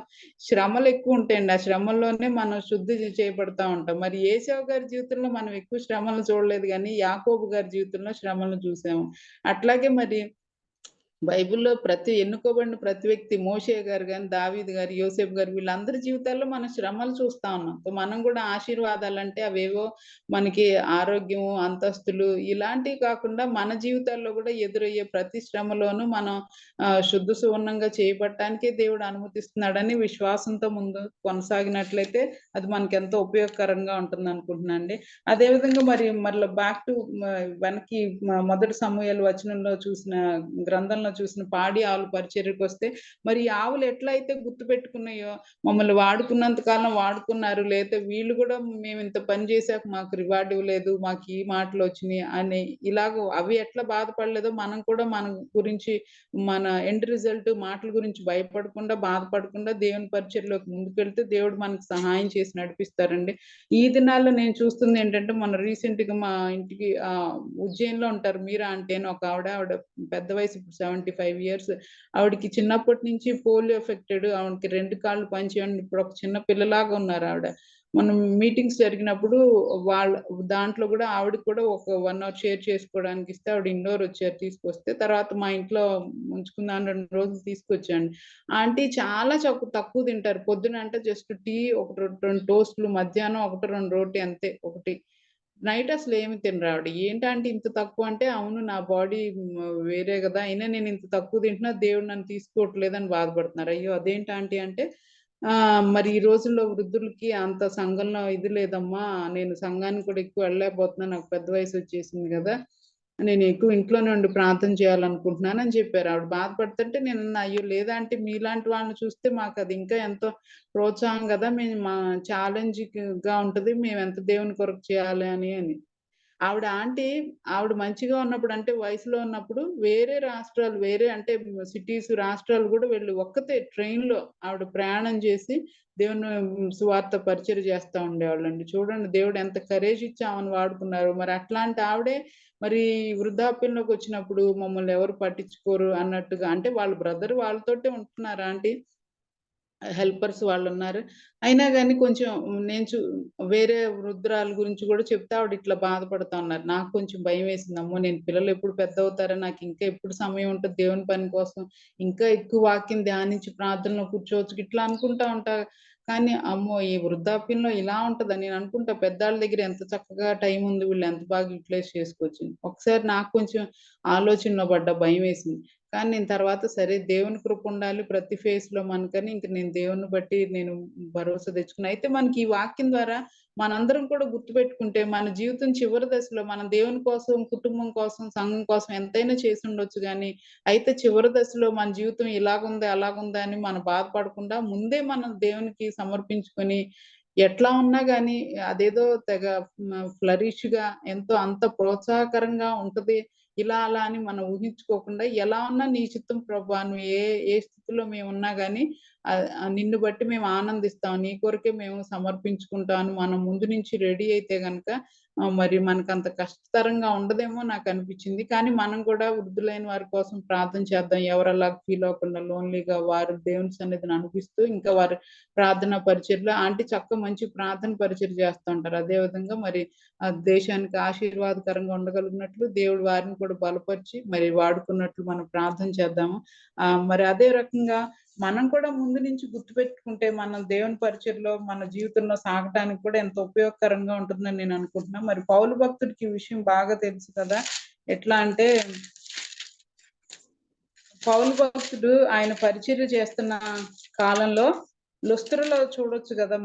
శ్రమలు ఎక్కువ ఉంటాయండి, ఆ శ్రమల్లోనే మనం శుద్ధి చేయబడతా ఉంటాం. మరి ఏశావు గారి జీవితంలో మనం ఎక్కువ శ్రమలను చూడలేదు, కానీ యాకోబు గారి జీవితంలో శ్రమలను చూసాము. అట్లాగే మరి బైబిల్లో ఎన్నుకోబడిన ప్రతి వ్యక్తి, మోషే గారు కానీ, దావీదు గారు, యోసేపు గారు, వీళ్ళందరి జీవితాల్లో మనం శ్రమలు చూస్తా ఉన్నాం. మనం కూడా ఆశీర్వాదాలంటే అవేవో మనకి ఆరోగ్యము, అంతస్తులు ఇలాంటివి కాకుండా మన జీవితాల్లో కూడా ఎదురయ్యే ప్రతి శ్రమలోనూ మనం శుద్ధ సువర్ణంగా చేయబడటానికే దేవుడు అనుమతిస్తున్నాడని విశ్వాసంతో ముందు కొనసాగినట్లయితే అది మనకి ఎంతో ఉపయోగకరంగా ఉంటుంది అనుకుంటున్నాను అండి. అదేవిధంగా మరలా బ్యాక్ టు వెనక్కి మొదటి సమూయేలు వచనంలో చూసిన గ్రంథంలో చూసిన పాడి ఆవుల పరిచర్యకు వస్తే, మరి ఆవులు ఎట్లయితే గుర్తు పెట్టుకున్నాయో, మమ్మల్ని వాడుకున్నంత కాలం వాడుకున్నారు, లేకపోతే వీళ్ళు కూడా మేము ఇంత పని చేశాక మాకు రివార్డ్ ఇవ్వలేదు, మాకు ఈ మాటలు వచ్చినాయి అని ఇలాగ అవి ఎట్లా బాధపడలేదో మనం కూడా మన గురించి, మన ఎండ్ రిజల్ట్ మాటల గురించి భయపడకుండా బాధపడకుండా దేవుని పరిచర్యలోకి ముందుకెళ్తే దేవుడు మనకు సహాయం చేసి నడిపిస్తారండి. ఈ దినాల్లో నేను చూస్తుంది ఏంటంటే, మన రీసెంట్ గా మా ఇంటికి ఉజ్జయిన్లో ఉంటారు మీరా అంటే ఒక ఆవిడ పెద్ద వయసు, 75 years. ఆవిడకి చిన్నప్పటి నుంచి పోలియో ఎఫెక్టెడ్, ఆవిడకి 2 కాళ్ళు పనిచేయండి, ఇప్పుడు ఒక చిన్న పిల్లలాగా ఉన్నారు ఆవిడ. మనం మీటింగ్స్ జరిగినప్పుడు దాంట్లో కూడా ఆవిడకి కూడా ఒక 1 hour షేర్ చేసుకోవడానికి ఇస్తే ఆవిడ ఇండోర్ వచ్చారు తీసుకొస్తే, తర్వాత మా ఇంట్లో ఉంచుకుందాం 2 రోజులు తీసుకొచ్చాండి. ఆంటీ చాలా తక్కువ తింటారు. పొద్దున అంటే జస్ట్ టీ, 1-2 టోస్ట్లు, మధ్యాహ్నం 1-2 రోటీ అంతే, ఒకటి నైట్ అసలు ఏమి తినరు ఆవిడ. ఏంటంటే ఇంత తక్కువ అంటే, అవును నా బాడీ వేరే గదా! అయినా నేను ఇంత తక్కువ తింటున్నా దేవుడు నన్ను తీసుకోవట్లేదని బాధపడుతున్నారు. అయ్యో! అదేంటి ఆంటీ అంటే, మరి ఈ రోజుల్లో వృద్ధులకి అంత సంఘంలో ఇది లేదమ్మా. నేను సంఘానికి కూడా ఎక్కువ వెళ్ళలేకపోతున్నాను. నాకు పెద్ద వయసొచ్చేసింది గదా! నేను ఎక్కువ ఇంట్లోనే ఉండి ప్రార్థన చేయాలనుకుంటున్నానని చెప్పారు. ఆవిడ బాధపడుతుంటే నేనన్నా, అయ్యో! లేదాంటీ మీలాంటి వాళ్ళని చూస్తే మాకది ఇంకా ఎంతో ప్రోత్సాహం గదా! మేము మా ఛాలెంజింగ్‌గా ఉంటది. మేమెంత దేవుని కొరకు చేయాలి అని. ఆవిడ మంచిగా ఉన్నప్పుడు అంటే వయసులో ఉన్నప్పుడు వేరే రాష్ట్రాలు అంటే సిటీస్, రాష్ట్రాలు గూడా వెళ్లి ఒక్కతే ట్రైన్‌లో ఆవిడ ప్రయాణం చేసి దేవుని సువార్త పరిచర్య చేస్తా ఉండేవాళ్ళండి. చూడండి దేవుడు ఎంత కరేజ్ ఇచ్చి ఆమెను వాడుకున్నారు. మరి అట్లాంటి ఆవిడే మరి వృద్ధాప్యంలోకొచ్చినప్పుడు మమ్మల్ని ఎవరు పట్టించుకోరు అన్నట్టుగా అంటే వాళ్ళ బ్రదర్ వాళ్ళతోటే ఉంటున్నారు ఆంటీ. హెల్పర్స్ వాళ్ళున్నారు. అయినా గాని కొంచెం నేను వేరే వృద్ధురాలు గురించి గూడా చెప్తే ఆవిడ ఇట్లా బాధపడతా ఉన్నారు. నాకు కొంచెం భయమేసింది. అమ్మో! నేను పిల్లలు ఎప్పుడు పెద్దవుతారో, నాకు ఇంకా ఎప్పుడు సమయం ఉంటది దేవుని పని కోసం, ఇంకా ఎక్కువ వాక్యం ధ్యానించి ప్రార్థనలో కూర్చోవచ్చు ఇట్లా అనుకుంటా ఉంటా. కానీ అమ్మో! ఈ వృద్ధాప్యంలో ఇలా ఉంటదా? నేను అనుకుంటా పెద్దాళ్ళ దగ్గర ఎంత చక్కగా టైం ఉంది. వీళ్ళు ఎంత బాగా యుటిలైజ్ చేసుకోవచ్చని. ఒకసారి నాకు కొంచెం ఆలోచనలో పడ్డా, భయమేసింది. కానీ నేను తర్వాత సరే దేవుని కృప ఉండాలి ప్రతి ఫేజ్‌లో మనకని ఇంక నేను దేవుడిని బట్టి నేను భరోసా తెచ్చుకున్నా. అయితే మనకి ఈ వాక్యం ద్వారా మనందరం కూడా గుర్తుపెట్టుకుంటే మన జీవితం చివరి దశలో మనం దేవుని కోసం, కుటుంబం కోసం, సంఘం కోసం ఎంతైనా చేసుండొచ్చు గానీ, అయితే చివరి దశలో మన జీవితం ఇలాగుంది, అలాగుందా అని మనం బాధపడకుండా ముందే మనం దేవునికి సమర్పించుకొని ఎట్లా ఉన్నా గానీ అదేదో తెగ ఫ్లరిష్‌గా ఎంతో అంత ప్రోత్సాహకరంగా ఉంటది. ఇలా అలా అని మనం ఊహించుకోకుండా ఎలా ఉన్నా నీ చిత్తం ప్రభా! నువ్వు ఏ స్థితిలో మేమున్నా గాని నిన్ను బట్టి మేము ఆనందిస్తాం. నీ కొరకే మేము సమర్పించుకుంటాం అని మనం ముందు నుంచి రెడీ అయితే గనక మరి మనకంత కష్టతరంగా ఉండదేమో నాకనిపిచ్చింది. కానీ మనం కూడా వృద్ధులైన వారి కోసం ప్రార్థన చేద్దాం. ఎవరలా ఫీల్ అవ్వకుండా లోన్‌లీగా వారు దేవుని సన్నిధిని అనిపిస్తూ ఇంకా వారి ప్రార్థనా పరిచర్యలో ఆంటీ మంచి ప్రార్థన పరిచర్య చేస్తా ఉంటారు. అదే విధంగా మరి దేశానికి ఆశీర్వాదకరంగా ఉండగలిగినట్లు దేవుడు వారిని కూడా బలపరిచి మరి వాడుకున్నట్లు మనం ప్రార్థన చేద్దాము. మరి అదే రకంగా మనం కూడా ముందు నుంచి గుర్తుపెట్టుకుంటే మనం దేవుని పరిచర్యలో మన జీవితంలో సాగటానికి కూడా ఎంతో ఉపయోగకరంగా ఉంటుందని నేను అనుకుంటున్నా. మరి పౌలు భక్తుడికి ఈ విషయం బాగా తెలుసు కదా! ఎట్లా అంటే పౌలు భక్తుడు ఆయన పరిచర్య చేస్తున్న కాలంలో లుస్త్రలో చూడొచ్చు గదా!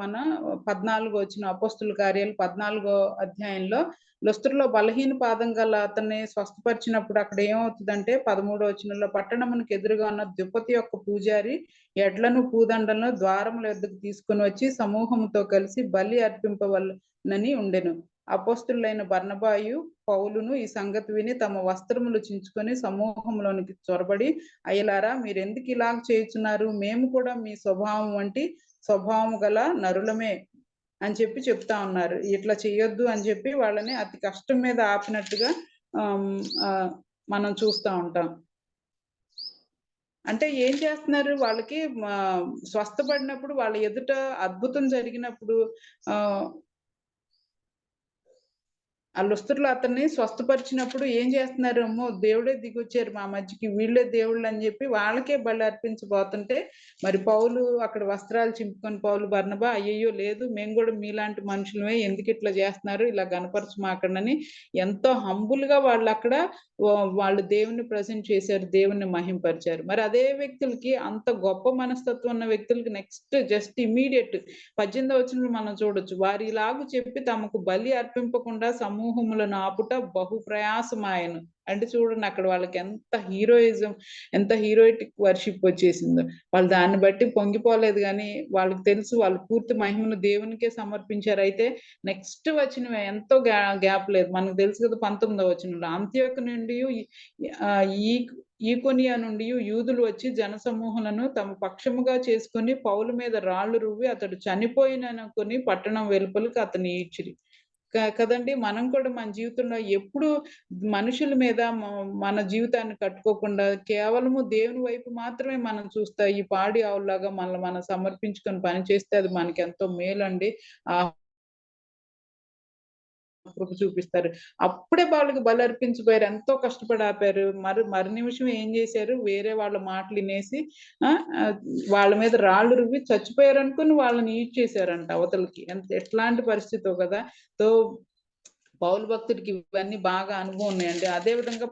14 వచ్చిన అపోస్తుల కార్యాలు 14 అధ్యాయంలో లుస్త్రలో బలహీన పాదం గల అతన్ని స్వస్థపరిచినప్పుడు అక్కడ ఏమవుతదంటే 13 వచనంలో పట్టణమునకు ఎదురుగా ఉన్న దుపతి యొక్క పూజారి ఎడ్లను, పూదండలను ద్వారముల యొద్దకు తీసుకొని వచ్చి సమూహంతో కలిసి బలి అర్పింపవలెనని ఉండెను. అపోస్తలులైన బర్నబాయు, పౌలును ఈ సంగతి విని తమ వస్త్రములు చించుకొని సమూహంలోనికి చొరబడి, అయ్యలారా మీరెందుకు ఇలాగ చేయుచున్నారు? మేము కూడా మీ స్వభావం వంటి స్వభావం గల నరులమే అని చెప్పి చెప్తా ఉన్నారు. ఇట్లా చేయొద్దు అని చెప్పి వాళ్ళని అతి కష్టం మీద ఆపినట్టుగా మనం చూస్తా ఉంటాం. అంటే ఏం చేస్తున్నారు? వాళ్ళకి స్వస్థపడినప్పుడు వాళ్ళ ఎదుట అద్భుతం జరిగినప్పుడు ఆ లుస్త్రలో అతన్ని స్వస్థపరిచినప్పుడు ఏం చేస్తున్నారు? అమ్మో! దేవుడే దిగొచ్చారు మా మధ్యకి. వీళ్ళే దేవుళ్ళని జెప్పి వాళ్ళకే బలి అర్పించబోతుంటే, మరి పౌలు అక్కడ వస్త్రాలు చింపుకొని పౌలు, బర్నబా అయ్యయ్యో! లేదు మేము గూడా మీలాంటి మనుషులమే. ఎందుకిట్లా జేస్తున్నారు? ఇలా గనపరచమాకండని ఎంతో హంబుల్‌గా వాళ్ళక్కడ వాళ్ళు దేవుడిని ప్రెజెంట్ చేశారు. దేవుడిని మహింపరిచారు. మరి అదే వ్యక్తులకి అంత గొప్ప మనస్తత్వం ఉన్న వ్యక్తులకి నెక్స్ట్ జస్ట్ ఇమ్మీడియేట్ 18వ వచనంలో మనం చూడొచ్చు. వారిలాగు చెప్పి తమకు బలి అర్పింపకుండా సమూహములను ఆపుట బహు ప్రయాసమాయెను. అంటే చూడండి అక్కడ వాళ్ళకి ఎంత హీరోయిజం, ఎంత హీరోయిటిక్ వర్షిప్ వచ్చేసిందో. వాళ్ళు దాన్ని బట్టి పొంగిపోలేదు గానీ, వాళ్ళకి తెలుసు వాళ్ళు పూర్తి మహిమను దేవునికే సమర్పించారు. అయితే నెక్స్ట్ వచనం ఎంతో గ్యాప్ లేదు. మనకు తెలుసు కదా 19వ వచనంలో. అంత్యొక నుండియు ఈకొనియ నుండియు యూదులు వచ్చి జనసమూహములను తమ పక్షముగా చేసుకొని పౌలు మీద రాళ్లు రువ్వి అతడు చనిపోయిననుకొని పట్టణం వెలుపలికి అతన్ని ఈడ్చిరి. కదండీ! మనం కూడా మన జీవితంలో ఎప్పుడు మనుషుల మీద మన జీవితాన్ని కట్టుకోకుండా కేవలము దేవుని వైపు మాత్రమే మనం చూస్తా ఈ పాడి ఆవుల్లాగా మనల్ని మనం సమర్పించుకొని పని చేస్తే అది మనకెంతో మేలండి. కృప చూపిస్తారు. అప్పుడే వాళ్ళకి బలర్పించబోయారు. ఎంతో కష్టపడి ఆపారు. మరు నిమిషం ఏం చేశారు? వేరే వాళ్ళ మాటలు ఇనేసి వాళ్ళ మీద రాళ్ళు రువ్వి చచ్చిపోయారనుకుని వాళ్ళని ఈడ్చేశారంట అవతలకి. ఎట్లాంటి పరిస్థితో కదా! పౌలు భక్తుడికి ఇవన్నీ బాగా అనుభవం ఉన్నాయండి. అదే విధంగా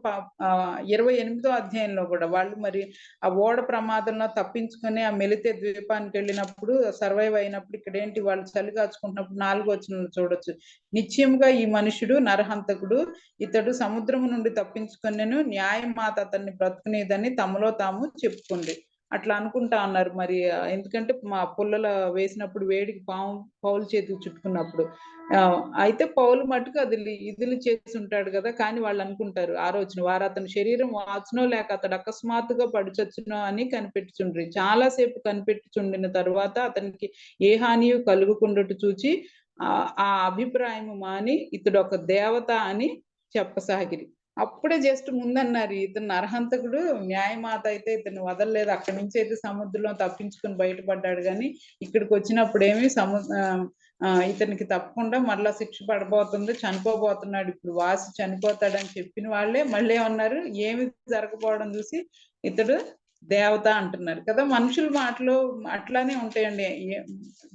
28వ అధ్యాయంలో కూడా వాళ్ళు మరి ఆ ఓడ ప్రమాదంలో తప్పించుకొని ఆ మెలితే ద్వీపానికి వెళ్ళినప్పుడు సర్వైవ్ అయినప్పుడు ఇక్కడ ఏంటి వాళ్ళు చలి కాచుకుంటున్నప్పుడు 4వ వచనంలో చూడొచ్చు. నిశ్చయముగా ఈ మనుషుడు నరహంతకుడు, ఇతడు సముద్రము నుండి తప్పించుకొనెను, న్యాయమాత అతన్ని బ్రతుకునేదని తమలో తాము చెప్పుకుంది. అట్లా అనుకుంటా అన్నారు. మరి ఎందుకంటే మా పుల్లల వేసినప్పుడు వేడికి పౌలు చేతికి చుట్టుకున్నప్పుడు అయితే పౌలు మటుకు అది ఇదిలు చేసి ఉంటాడు కదా, కానీ వాళ్ళు అనుకుంటారు ఆలోచన వారు అతని శరీరం వాచునో లేక అతడు అకస్మాత్తుగా పడిచచ్చునో అని కనిపెట్టుచుండ్రి. చాలాసేపు కనిపెట్టుచుండిన తర్వాత అతనికి ఏ హానియు కలుగుకుండటు చూచి ఆ అభిప్రాయము మాని ఇతడు ఒక దేవత అని చెప్పసాగిరి. అప్పుడే జస్ట్ ముందన్నారు ఇతను నరహంతకుడు, న్యాయమాత అయితే ఇతను వదలలేదు, అక్కడి నుంచి అయితే సముద్రంలో తప్పించుకొని బయటపడ్డాడు, కానీ ఇక్కడికి వచ్చినప్పుడు ఏమి ఇతనికి తప్పకుండా మళ్ళా శిక్ష పడబోతుంది, చనిపోబోతున్నాడు, ఇప్పుడు వాసి చనిపోతాడని చెప్పిన వాళ్ళే మళ్ళీ ఏమన్నారు, ఏమి జరగకపోవడం చూసి ఇతడు దేవత అంటున్నారు కదా. మనుషుల మాటలు అట్లానే ఉంటాయండి.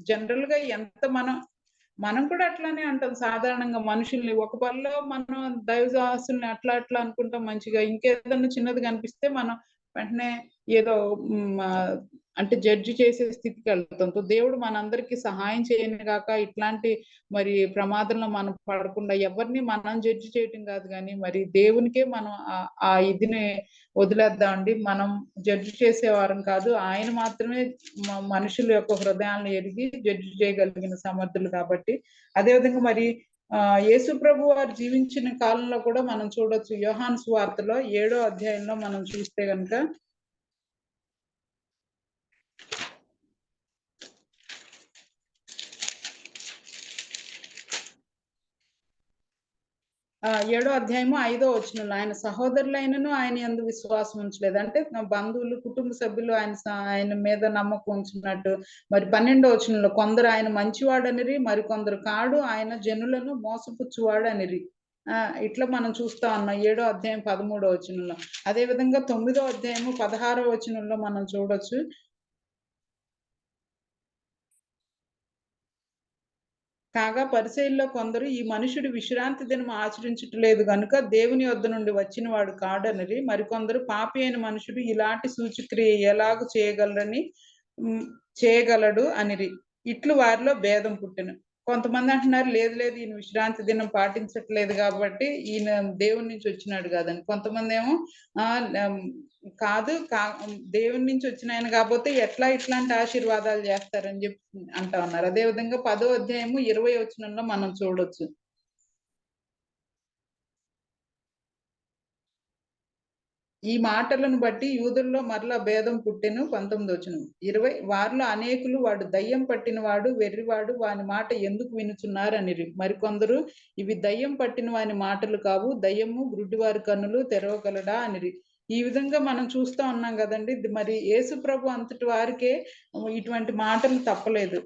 జనరల్ గా ఎంత మనం కూడా అట్లానే అంటాం సాధారణంగా మనుషుల్ని. ఒక పనిలో మనం దైవదాసుల్ని అట్లా అట్లా అనుకుంటాం మంచిగా, ఇంకేదన్నా చిన్నది కనిపిస్తే మనం వెంటనే ఏదో అంటే జడ్జి చేసే స్థితికి వెళ్తాం. దేవుడు మనందరికీ సహాయం చేయని గాక ఇట్లాంటి మరి ప్రమాదంలో మనం పడకుండా ఎవరిని మనం జడ్జి చేయటం కాదు, కానీ మరి దేవునికే మనం ఆ ఇదిని వదిలేద్దామండి. మనం జడ్జి చేసేవారం కాదు, ఆయన మాత్రమే మనుషుల యొక్క హృదయాలను ఎరిగి జడ్జి చేయగలిగిన సమర్థులు కాబట్టి. అదేవిధంగా మరి యేసు ప్రభు వారు జీవించిన కాలంలో కూడా మనం చూడొచ్చు. యోహాను సువార్తలో 7వ అధ్యాయంలో మనం చూస్తే గనుక 7వ అధ్యాయము 5వ వచనంలో ఆయన సహోదరులైనను ఆయన యందు విశ్వాసం ఉంచలేదు. అంటే బంధువులు కుటుంబ సభ్యులు ఆయన మీద నమ్మకం ఉంచినట్టు. మరి 12వ వచనంలో కొందరు ఆయన మంచివాడనిరి, మరి కొందరు కాడు, ఆయన జనులను మోసపుచ్చువాడు అనిరి. ఇట్లా మనం చూస్తా ఉన్నాం 7వ అధ్యాయం 13వ వచనంలో. అదే విధంగా 9వ అధ్యాయము 16వ వచనంలో మనం చూడొచ్చు. కాగా పరిసయ్యుల్లో కొందరు ఈ మనుషుడు విశ్రాంతి దినం ఆచరించట్లేదు గనుక దేవుని వద్ద నుండి వచ్చిన వాడు కాడనిరి, మరికొందరు పాపి అయిన మనుషుడు ఇలాంటి సూచక్రియ ఎలాగూ చేయగలడు అనిరి. ఇట్లు వారిలో భేదం పుట్టెను. కొంతమంది అంటున్నారు లేదు లేదు ఈయన విశ్రాంతి దినం పాటించట్లేదు కాబట్టి ఈయన దేవుని నుంచి వచ్చినాడు కాదని. కొంతమంది ఏమో కాదు దేవుని నుంచి వచ్చిన ఆయన కాకపోతే ఎట్లా ఇట్లాంటి ఆశీర్వాదాలు చేస్తారని చెప్పి అంటా ఉన్నారు. అదే విధంగా 10వ అధ్యాయము 20వ వచనంలో మనం చూడొచ్చు. ఈ మాటలను బట్టి యూదుల్లో మరలా భేదం పుట్టెను. 19వ వచనం 20 వారిలో అనేకులు వాడు దయ్యం పట్టిన వాడు, వెర్రివాడు, వాని మాట ఎందుకు వినుచున్నారనిరి. మరికొందరు ఇవి దయ్యం పట్టిన వాని మాటలు కావు, దయ్యము గ్రుడ్డివారి కన్నులు తెరవగలడా అనిరి. ఈ విధంగా మనం చూస్తా ఉన్నాం కదండి. మరి యేసు ప్రభు అంతటి వారికే ఇటువంటి మాటలు తప్పలేదు.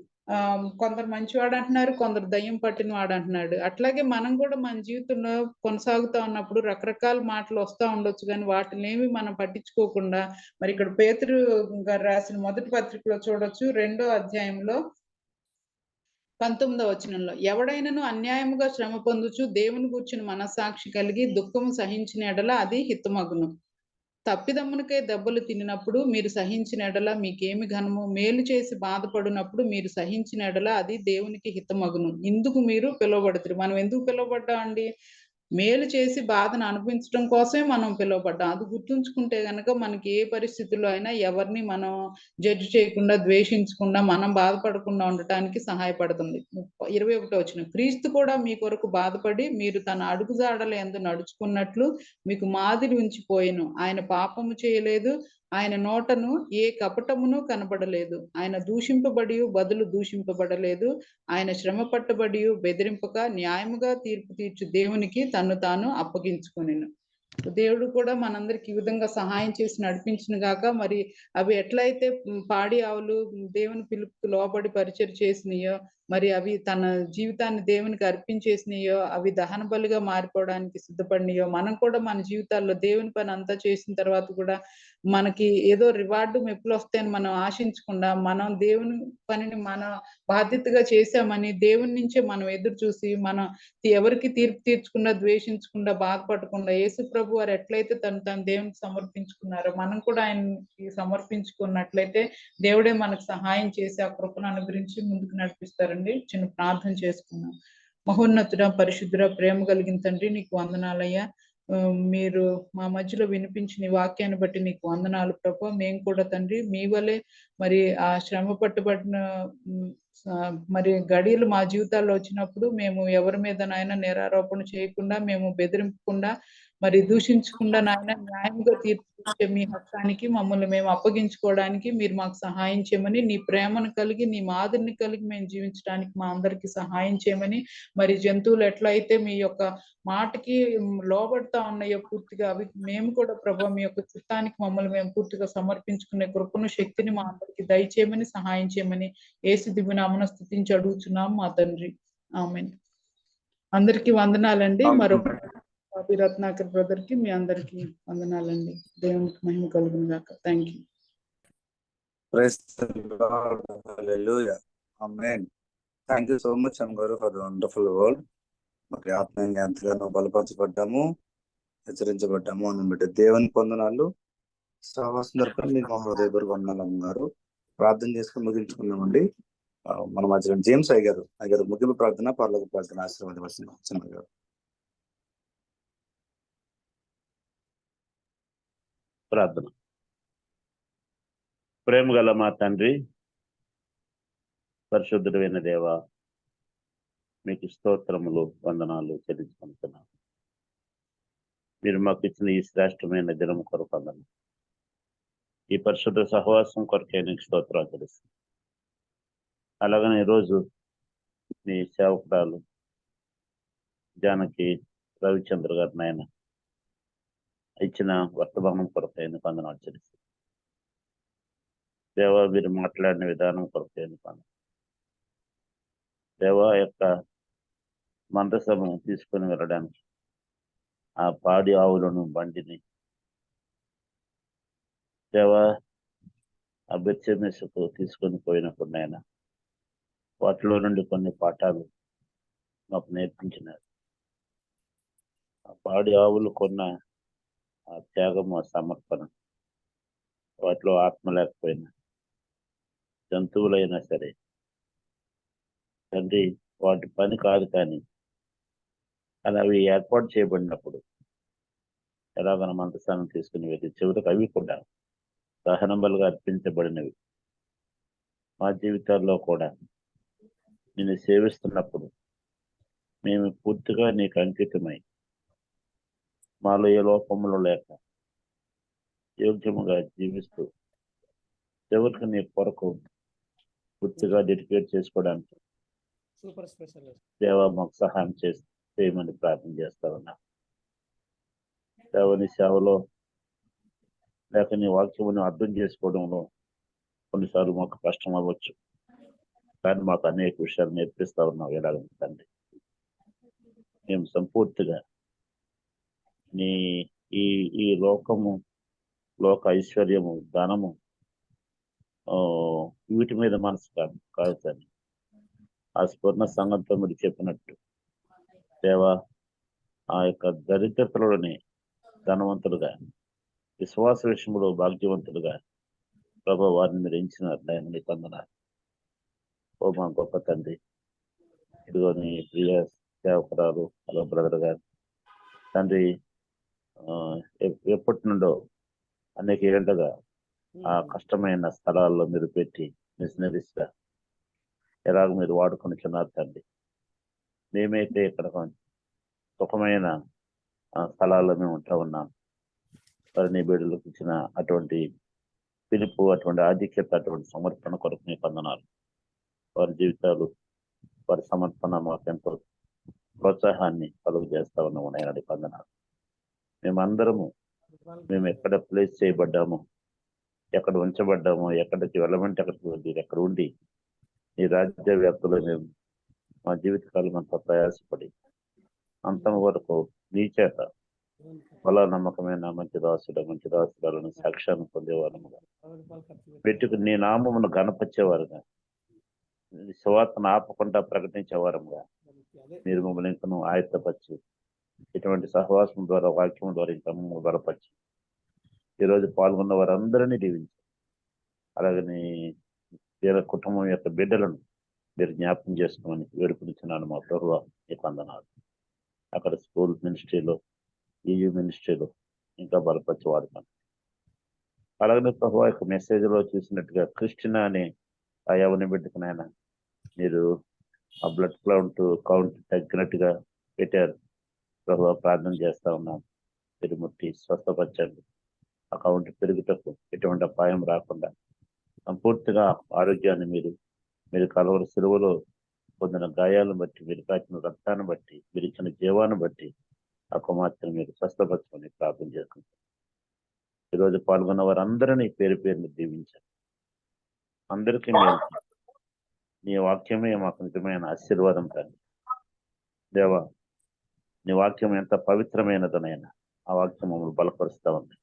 కొందరు మంచివాడు అంటున్నారు, కొందరు దయ్యం పట్టిన వాడు అంటున్నాడు. అట్లాగే మనం కూడా మన జీవితంలో కొనసాగుతా ఉన్నప్పుడు రకరకాల మాటలు వస్తూ ఉండొచ్చు, కానీ వాటిని ఏమి మనం పట్టించుకోకుండా మరి ఇక్కడ పేతురు గారు రాసిన మొదటి పత్రికలో చూడొచ్చు 2వ అధ్యాయంలో 19వ వచనంలో ఎవడైనను అన్యాయముగా శ్రమ పొందుచు దేవుని గూర్చిన మనస్సాక్షి కలిగి దుఃఖము సహించిన ఎడల అది హితమగును. తప్పిదమ్మునికై దెబ్బలు తినినప్పుడు మీరు సహించిన ఎడల మీకేమి ఘనము, మేలు చేసి బాధపడినప్పుడు మీరు సహించిన ఎడల అది దేవునికి హితమగును. ఇందుకు మీరు పిలువబడుతురు. మనం ఎందుకు పిలువబడ్డామండి? మేలు చేసి బాధను అనిపించడం కోసమే మనం పిలువబడ్డాం. అది గుర్తుంచుకుంటే గనక మనకి ఏ పరిస్థితుల్లో అయినా ఎవరిని మనం జడ్జి చేయకుండా, ద్వేషించకుండా, మనం బాధపడకుండా ఉండటానికి సహాయపడుతుంది. 21వ వచనం క్రీస్తు కూడా మీ కొరకు బాధపడి మీరు తన అడుగుజాడల యందు నడుచుకున్నట్లు మీకు మాదిరి ఉంచిపోయెను. ఆయన పాపము చేయలేదు, ఆయన నోటను ఏ కపటమును కనబడలేదు. ఆయన దూషింపబడి బదులు దూషింపబడలేదు. ఆయన శ్రమ పట్టబడి బెదిరింపక న్యాయముగా తీర్పు తీర్చు దేవునికి తన్ను తాను అప్పగించుకొనెను. దేవుడు కూడా మనందరికి ఈ విధంగా సహాయం చేసి నడిపించిన గాక. మరి అవి ఎట్లయితే పాడి ఆవులు దేవుని పిలుపుకు లోబడి పరిచయం చేసినాయో మరి అవి తన జీవితాన్ని దేవునికి అర్పించేసినాయో, అవి దహన బలిగా మారిపోవడానికి సిద్ధపడినాయో, మనం కూడా మన జీవితాల్లో దేవుని పని అంతా చేసిన తర్వాత కూడా మనకి ఏదో రివార్డు మెప్పులు వస్తాయని మనం ఆశించకుండా, మనం దేవుని పనిని మన బాధ్యతగా చేశామని దేవుని నుంచే మనం ఎదురు చూసి, మనం ఎవరికి తీర్పు తీర్చకుండా, ద్వేషించకుండా, బాధపడకుండా, యేసు ప్రభు వారు ఎట్లయితే తను దేవునికి సమర్పించుకున్నారో మనం కూడా ఆయనకి సమర్పించుకున్నట్లయితే దేవుడే మనకు సహాయం చేసి ఆ కృపను అనుగ్రహించి ముందుకు నడిపిస్తారండి. చిన్న ప్రార్థన చేసుకున్నాం. మహోన్నతుడ, పరిశుద్ధుడ, ప్రేమ కలిగిన తండ్రి, నీకు వందనాలయ్యా. మీరు మా మధ్యలో వినిపించిన ఈ వాక్యాన్ని బట్టి నీకు వందనాలు ప్రభు. మేము కూడా తండ్రి మీ వలె మరి ఆ శ్రమ పట్టుబడిన మరి గడియలు మా జీవితాల్లో వచ్చినప్పుడు మేము ఎవరి మీద నాయన నేరారోపణ చేయకుండా, మేము బెదిరింపకుండా, మరి దూషించకుండా నాయన న్యాయంగా తీర్పు మీ హస్తానికి మమ్మల్ని మేము అప్పగించుకోవడానికి మీరు మాకు సహాయం చేయమని, నీ ప్రేమను కలిగి, నీ మాదిరిని కలిగి మేము జీవించడానికి మా అందరికి సహాయం చేయమని, మరి జంతువులు ఎట్లయితే మీ యొక్క మాటకి లోబడతా ఉన్నాయో పూర్తిగా, అవి మేము కూడా ప్రభు మీ యొక్క చిత్తానికి మమ్మల్ని మేము పూర్తిగా సమర్పించుకునే కృపను, శక్తిని మా అందరికి దయచేయమని, సహాయం చేయమని యేసు దివ్య నామమున స్తుతించి అడుగుచున్నాం మా తండ్రి. ఆమేన్. అందరికీ వందనాలండి. మరొక రత్నాకర్ బ్రదర్ కి మీ అందరికి వందనాలండి. దేవునికి మహిమ కలుగును గాక. Thank you. Praise the Lord. Hallelujah. Amen. Thank you so much, Amgaru, for the wonderful word. మరి ఆత్మీయంగా ఎంతగానో బలపరచబడ్డాము, హెచ్చరించబడ్డాము అని బట్టి దేవుని పొందనాలు. సహవాసం దొరకని మీకు హృదయపూర్వక వందనాలు అమ్మగారు. ప్రార్థన చేసుకుని ముగించుకున్నామండి. మన మధ్య జేమ్స్ అయ్యారు ముగింపు ప్రార్థన, పరలోక ప్రార్థన ఆశీర్వాదవలసిన గారు. ప్రార్థన. ప్రేమ గల మా తండ్రి, పరిశుద్ధుడైన దేవ, మీకు స్తోత్రములు, వందనాలు చెల్లించుకుంటున్నాను. మీరు మాకు ఇచ్చిన ఈ శ్రేష్టమైన దినము కొరకు వందనాలు. ఈ పరిశుద్ధ సహవాసం కొరకే నీకు స్తోత్రాలు తెలుస్తుంది. అలాగనే ఈరోజు మీ సేవకురాలు జానకి రవిచంద్ర గారు నాయన ఇచ్చిన వర్తమానం కొరకే నీకు వందనాలు చెల్లిస్తుంది. దేవ, మీరు మాట్లాడిన విధానం కొరకే నీకు వందనాలు. దేవ యొక్క మందసము తీసుకొని వెళ్ళడానికి ఆ పాడి ఆవులను, బండిని దేవ ఆ బెత్షెమెషుకు తీసుకొని పోయినప్పుడు నాయన వాటిలో నుండి కొన్ని పాఠాలు మాకు నేర్పించినారు. ఆ పాడి ఆవులు కొన్న ఆ త్యాగము, ఆ సమర్పణ, వాటిలో ఆత్మ లేకపోయినా, జంతువులైనా సరే తండ్రి వాటి పని కాదు, కానీ అది అవి ఏర్పాటు చేయబడినప్పుడు ఎలాగన మందసాన్ని తీసుకుని వెళ్ళి చివరికి అవి కూడా దహన బలిగా అర్పించబడినవి. మా జీవితాల్లో కూడా నిన్ను సేవిస్తున్నప్పుడు మేము పూర్తిగా నీకు అంకితమై, మాలో ఏ లోపములు లేక యోగ్యముగా జీవిస్తూ చివరికి నీ కొరకు పూర్తిగా డెడికేట్ చేసుకోవడానికి దేవ మాకు సహాయం చేయమని ప్రార్థన చేస్తా ఉన్నా. దేవని సేవలో లేక నీ వాక్యమును అర్థం చేసుకోవడంలో కొన్నిసార్లు మాకు కష్టం అవ్వచ్చు, కానీ మాకు అనేక విషయాలు నేర్పిస్తా ఉన్నావు. ఎలాగంటే మేము సంపూర్తిగా నీ ఈ లోకము, లోక ఐశ్వర్యము, ధనము వీటి మీద మనసు కాదు కానీ ఆ స్ఫూర్ణ సంఘంతో మీరు చెప్పినట్టు దేవ ఆ యొక్క దరిద్రతలోని ధనవంతులుగా, విశ్వాస విషయంలో భాగ్యవంతులుగా ప్రభు వారిని మీరు ఎంచినారు. దాన్ని పొందనారు. ఓ మా గొప్ప తండ్రి, ఇదిగో నీ ప్రియ సేవకురాలు హలో బ్రదర్ గారు తండ్రి ఎప్పటి నుండో అనేక ఏళ్ళుగా ఆ కష్టమైన స్థలాల్లో మీరు పెట్టి మిషనరీస్గా ఎలాగ మీరు వాడుకొనిచున్నారు తండ్రి. మేమైతే ఇక్కడ సుఖమైన స్థలాల్లో మేము ఉంటా ఉన్నాం. మరి నీ బిడ్డలకు ఇచ్చిన అటువంటి పిలుపు, అటువంటి ఆధిక్యత, అటువంటి సమర్పణ కొరకు నీకు వందనాలు. వారి జీవితాలు, వారి సమర్పణ మాకు ఎంతో ప్రోత్సాహాన్ని కలుగు చేస్తా ఉన్నాము. నేను వందనాలు. మేమందరము మేము ఎక్కడ ప్లేస్ చేయబడ్డామో, ఎక్కడ ఉంచబడ్డామో, ఎక్కడికి వెళ్ళమంటే అక్కడికి వెళ్ళి ఎక్కడ ఉండి నీ రాజ్య వ్యాప్తిలో మేము మా జీవితకాలం అంతా ప్రయాసపడి అంతం వరకు నీ చేత బల నమ్మకమైన మంచి దాసులను సాక్ష్యాన్ని పొందేవారముగా పెట్టుకుని నీ నామమును గణపరిచేవారుగా సువార్తను ఆపకుండా ప్రకటించేవారముగా మీరు మమ్మల్ని ఇంకను ఆయత్తపరిచి ఇటువంటి సహవాసం ద్వారా వాక్యం ద్వారా ఇంకా మమ్మల్ని బలపరిచి ఈరోజు పాల్గొన్న వారందరినీ దీవించి అలాగని వీళ్ళ కుటుంబం యొక్క బిడ్డలను మీరు జ్ఞాపకం చేసుకోమని వేడుకునిచున్నాను మా ప్రభువా, నీకు వందనాలు. అక్కడ స్కూల్ మినిస్ట్రీలో ఈయూ మినిస్ట్రీలో ఇంకా బలపరిచి వాడుతాను. అలాగనే ప్రభువా యొక్క మెసేజ్లో చూసినట్టుగా క్రిస్టినా అనే ఆ యవని బిడ్డకునైనా మీరు ఆ బ్లడ్ కౌంట్ తగ్గినట్టుగా పెట్టారు. ప్రభువా ప్రార్థన చేస్తా ఉన్నాను, మీరు ముట్టి స్వస్థపరచండి. ఆ కౌంట్ పెరుగుటకు ఎటువంటి అపాయం రాకుండా సంపూర్తిగా ఆరోగ్యాన్ని మీరు కలవరి సిలువలో పొందిన గాయాలను బట్టి, మీరు కాచిన రక్తాన్ని బట్టి, మీరు ఇచ్చిన జీవాన్ని బట్టి ఆ కుమార్తెను మీరు స్వస్థపరచమని ప్రార్థన చేసుకుంటారు. ఈరోజు పాల్గొన్న వారందరినీ పేరు పేరుని దీవించారు. అందరికీ మేము నీ వాక్యమే మాకు నిజమైన ఆశీర్వాదం తండ్రి. దేవా, నీ వాక్యం ఎంత పవిత్రమైనదనైనా ఆ వాక్యం మమ్మల్ని బలపరుస్తూ ఉంది.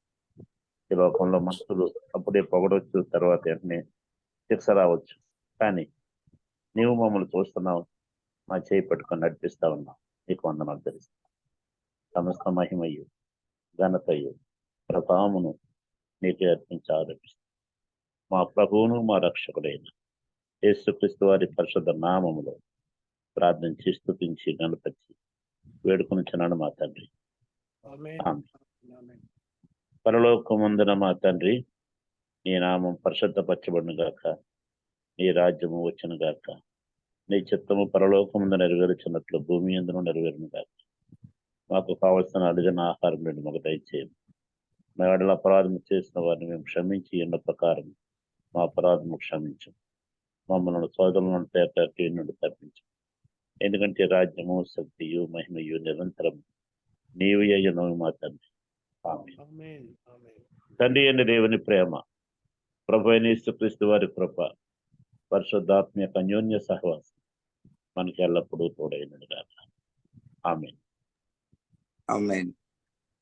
ఈ లోకంలో మనుషులు అప్పుడే పొగడవచ్చు, తర్వాత వెంటనే శిక్ష రావచ్చు, కానీ నీవు మమ్మల్ని చూస్తున్నావు, మా చేయి పట్టుకొని నడిపిస్తా ఉన్నావు. నీకు వందనాలు తెలుస్తాం. సమస్త మహిమయ్యు ఘనతయ్యు ప్రభావమును నీకు అర్పించి ఆరోపిస్తాం. మా ప్రభువును మా రక్షకుడైన యేసుక్రీస్తు వారి పరిశుద్ధ నామములో ప్రార్థించి స్తుతించి గణపరిచి వేడుకొనిచున్నాను మా తండ్రి. ఆమేన్. పరలోకమందున మా తండ్రి, నీ నామం పరిశుద్ధపరచబడును గాక, నీ రాజ్యము వచ్చును గాక, నీ చిత్తము పరలోకముందు నెరవేర్చినట్లు భూమి యందును నెరవేరును గాక. మాకు కావలసిన అడిగిన ఆహారం నుండి మాకు దయచేయండి. మా ఎడల అపరాధం చేసిన వారిని మేము క్షమించి ఉన్న ప్రకారం మా అపరాధము క్షమించు. మమ్మల్ని సోదరులను తేటకి నుండి తప్పించు. ఎందుకంటే రాజ్యము, శక్తియు, మహిమయు నిరంతరం నీవు అయ్యను మా తండ్రి. ఆమేన్. తండ్రి అయిన దేవుని ప్రేమ, ప్రభు అయిన యేసుక్రీస్తు వారి కృప, పరిశుద్ధాత్మ యొక్క అన్యోన్య సహవాసం మనకి ఎల్లప్పుడూ తోడైనది గాక. ఆమేన్. ఆమేన్.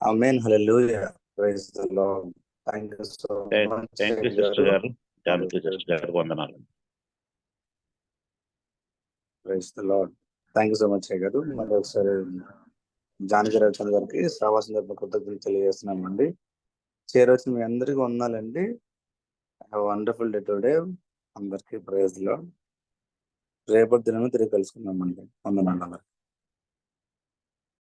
ఆమేన్. హల్లెలూయా. Praise the lord. Thank you so much. Thank you sister గారు, జానకి సిస్టర్ గారు, వందనాలు. Praise the lord. Thank you so much గారు. మరి ఒకసారి జానకి రవిచంద్ర గారికి శ్రావణ తరపున కృతజ్ఞతలు తెలియజేస్తున్నామండి. చేరవచ్చిన మీ అందరికీ వందనాలండి. Have wonderful day today. అందరికీ ప్రైజ్ ది లార్డ్. రేపటి దినం తిరిగి కలుసుకుందామండి. వందనాలు.